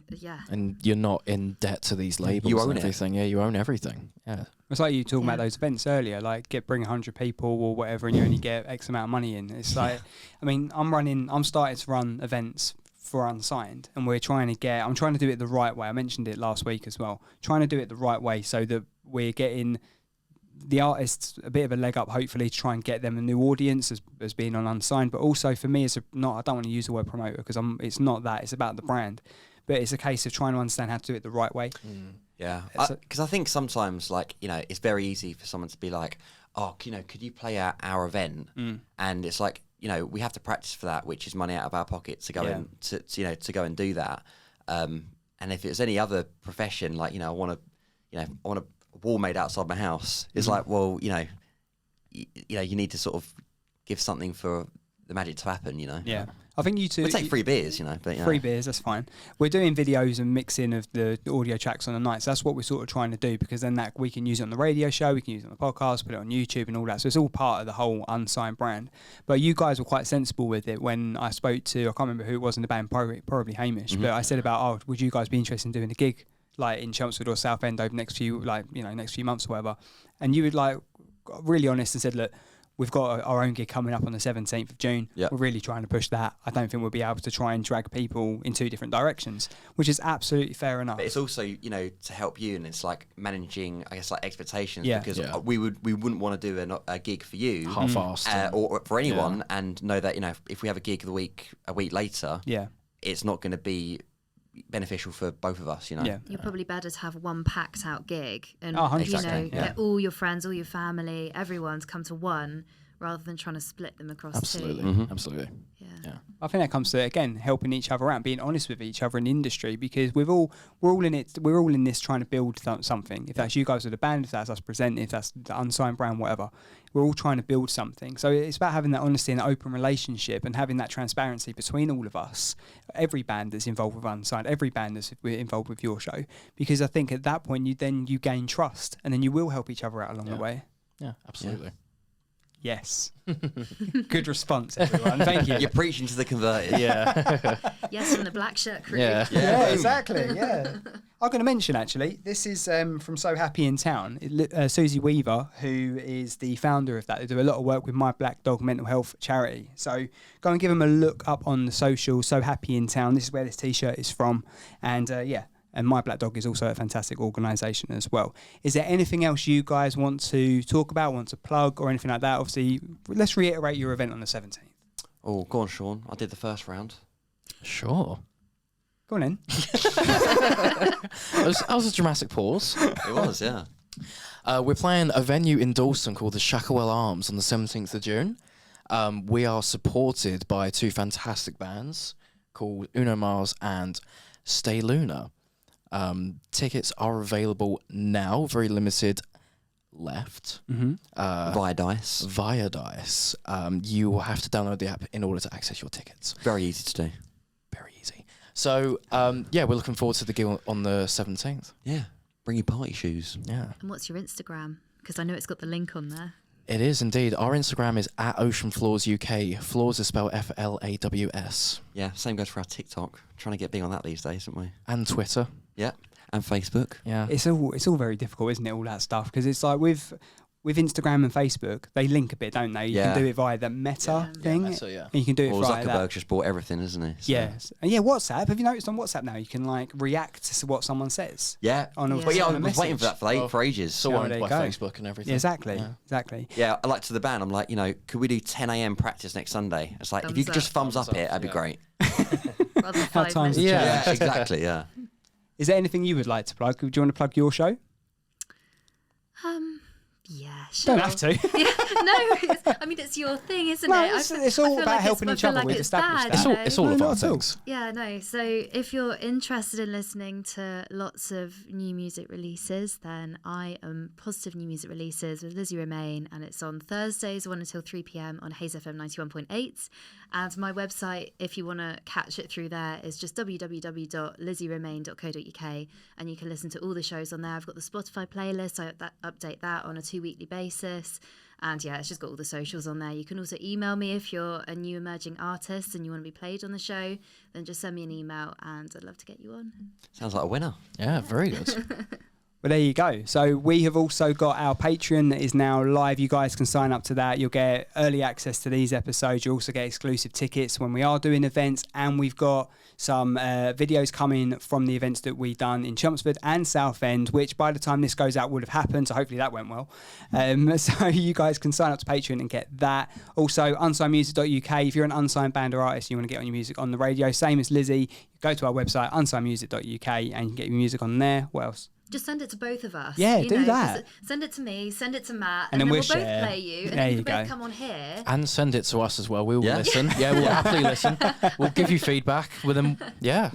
and you're not in debt to these labels.
You own
and everything. Yeah, you own everything. Yeah.
It's like you talking about those events earlier, like bring 100 people or whatever, and you only get X amount of money in. It's like, I mean, I'm starting to run events for Unsigned, and I'm trying to do it the right way. I mentioned it last week as well. Trying to do it the right way so that we're getting the artists a bit of a leg up, hopefully, to try and get them a new audience as being on Unsigned. But also for me, I don't want to use the word promoter because it's not that. It's about the brand. But it's a case of trying to understand how to do it the right way.
Yeah, because I think sometimes, it's very easy for someone to be like, oh, could you play our event? And it's like, we have to practice for that, which is money out of our pocket to go and to go and do that. And if it's any other profession, like I want a wall made outside my house. It's like, well, you need to sort of give something for the magic to happen.
Yeah. I think you two...
We'll take free beers, but...
Free beers, that's fine. We're doing videos and mixing of the audio tracks on the night, so that's what we're sort of trying to do, because then that we can use it on the radio show, we can use it on the podcast, put it on YouTube and all that, so it's all part of the whole Unsigned brand. But you guys were quite sensible with it when I spoke to, I can't remember who it was in the band, probably Hamish, but I said about, would you guys be interested in doing a gig like in Chelmsford or Southend over next few months or whatever? And you would got really honest and said, look, we've got our own gig coming up on the 17th of June. Yep. We're really trying to push that. I don't think we'll be able to try and drag people in two different directions, which is absolutely fair enough.
But it's also, to help you, and it's like managing, I guess, like expectations, because we wouldn't want to do a gig for you
half-assed
or for anyone, and know that if we have a gig a week later, it's not going to be beneficial for both of us, You're
probably better to have one packed out gig and get all your friends, all your family, everyone to come to one, rather than trying to split them across
absolutely.
two.
Absolutely.
Yeah.
I think that comes to, again, helping each other out, being honest with each other in the industry, because we're all in it. We're all in this trying to build something. If that's you guys with the band, if that's us presenting, if that's the Unsigned brand, whatever, we're all trying to build something. So it's about having that honesty and that open relationship and having that transparency between all of us, every band that's involved with Unsigned, every band that's involved with your show, because I think at that point you gain trust, and then you will help each other out along the way.
Yeah, absolutely.
Yeah. Yes. Good response, everyone. Thank you.
You're preaching to the converted.
Yeah.
Yes, from the black shirt crew.
Yeah, exactly. Yeah. I'm going to mention, actually, this is from So Happy in Town. Susie Weaver, who is the founder of that. They do a lot of work with My Black Dog mental health charity. So go and give them a look up on the social, So Happy in Town. This is where this T-shirt is from. And and My Black Dog is also a fantastic organisation as well. Is there anything else you guys want to talk about, want to plug, or anything like that? Obviously, let's reiterate your event on the 17th.
Oh, go on, Sean. I did the first round.
Sure.
Go on in.
That was a dramatic pause.
It was, yeah.
We're playing a venue in Dalston called the Shacklewell Arms on the 17th of June. We are supported by two fantastic bands called Uno Mars and Stay Lunar. Tickets are available now, very limited left.
Via Dice.
Via Dice. You will have to download the app in order to access your tickets.
Very easy to do.
Very easy. So, we're looking forward to the gig on the 17th.
Yeah. Bring your party shoes.
Yeah.
And what's your Instagram? Because I know it's got the link on there.
It is indeed. Our Instagram is @OceanFloorsUK. Floors is spelled FLAWS.
Yeah, same goes for our TikTok. Trying to get big on that these days, aren't we?
And Twitter.
Yeah, and Facebook.
Yeah.
It's all very difficult, isn't it, all that stuff? Because it's like with Instagram and Facebook, they link a bit, don't they? You can do it via the Meta thing.
Yeah, Meta,
and you can do it via that.
Zuckerberg just bought everything, isn't he? So.
Yes. And WhatsApp. Have you noticed on WhatsApp now you can react to what someone says?
Yeah.
I was
waiting for that for ages.
So owned by Facebook and everything.
Yeah, exactly.
Yeah, I like to the band. I'm like, could we do 10 a.m. practice next Sunday? It's like, if you could just thumbs up it, that'd be great.
Rather than 5
times
minutes.
Yeah, exactly, yeah.
Is there anything you would like to plug? Do you want to plug your show?
Yeah, sure.
Don't have to.
It's your thing, isn't
No,
it?
it's all about helping each other. We've established that.
It's all of our things.
Yeah, no. So if you're interested in listening to lots of new music releases, then I am Positive New Music Releases with Lizzie Romain, and it's on Thursdays 1 until 3 p.m. on Hayes FM 91.8. And my website, if you want to catch it through there, is just www.lizzieromain.co.uk, and you can listen to all the shows on there. I've got the Spotify playlist. I update that on a 2-weekly basis. And yeah, it's just got all the socials on there. You can also email me if you're a new emerging artist and you want to be played on the show. Then just send me an email and I'd love to get you on.
Sounds like a winner.
Yeah, very good.
Well, there you go. So we have also got our Patreon that is now live. You guys can sign up to that. You'll get early access to these episodes. You also get exclusive tickets when we are doing events. And we've got some videos coming from the events that we've done in Chelmsford and Southend, which by the time this goes out would have happened. So hopefully that went well. So you guys can sign up to Patreon and get that. Also, unsignedmusic.uk. If you're an unsigned band or artist and you want to get on your music on the radio, same as Lizzie, go to our website, unsignedmusic.uk, and you can get your music on there. What else?
Just send it to both of us.
Yeah, do that.
Send it to me, send it to Matt,
and then we'll
both play you, and then you both come on here.
And send it to us as well. We will listen. Yeah, we'll happily listen. We'll give you feedback with them. Yeah.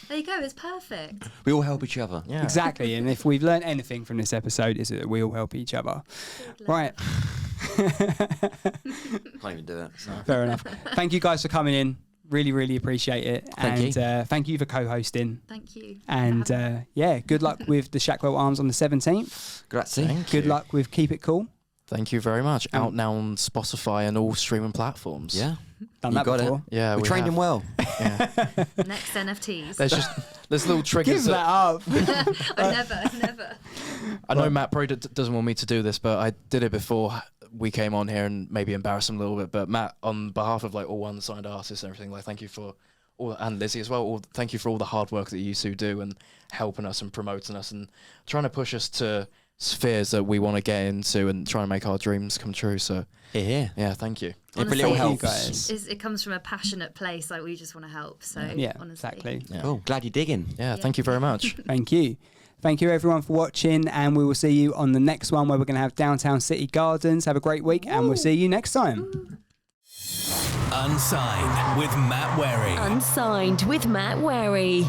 There you go, it's perfect.
We all help each other.
Yeah. Exactly, and if we've learned anything from this episode, is that we all help each other. Right.
Can't even do it. So.
Fair enough. Thank you guys for coming in. Really, really appreciate it.
Thank you.
Thank you for co-hosting.
Thank you.
And good luck with the Shackwell Arms on the 17th.
Grazie.
Good luck with Keep It Cool.
Thank you very much. Out now on Spotify and all streaming platforms.
Yeah.
Done that before.
It.
Yeah,
we trained him well.
Yeah.
Next NFTs.
There's little triggers.
Give that up.
I never.
I know Matt probably doesn't want me to do this, but I did it before we came on here and maybe embarrass him a little bit. But Matt, on behalf of like all unsigned artists and everything, like thank you for all, and Lizzie as well. Thank you for all the hard work that you two do and helping us and promoting us and trying to push us to spheres that we want to get into and trying to make our dreams come true. So
yeah,
thank you.
Honestly,
it help,
guys.
It comes from a passionate place. Like we just want to help. So
yeah,
honestly.
exactly.
Yeah.
Cool. Glad you're digging.
Yeah, thank you very much.
Thank you. Thank you everyone for watching, and we will see you on the next one where we're going to have Downtown City Gardens. Have a great week, and we'll see you next time.
Unsigned with Matt Wherry.
Unsigned with Matt Wherry.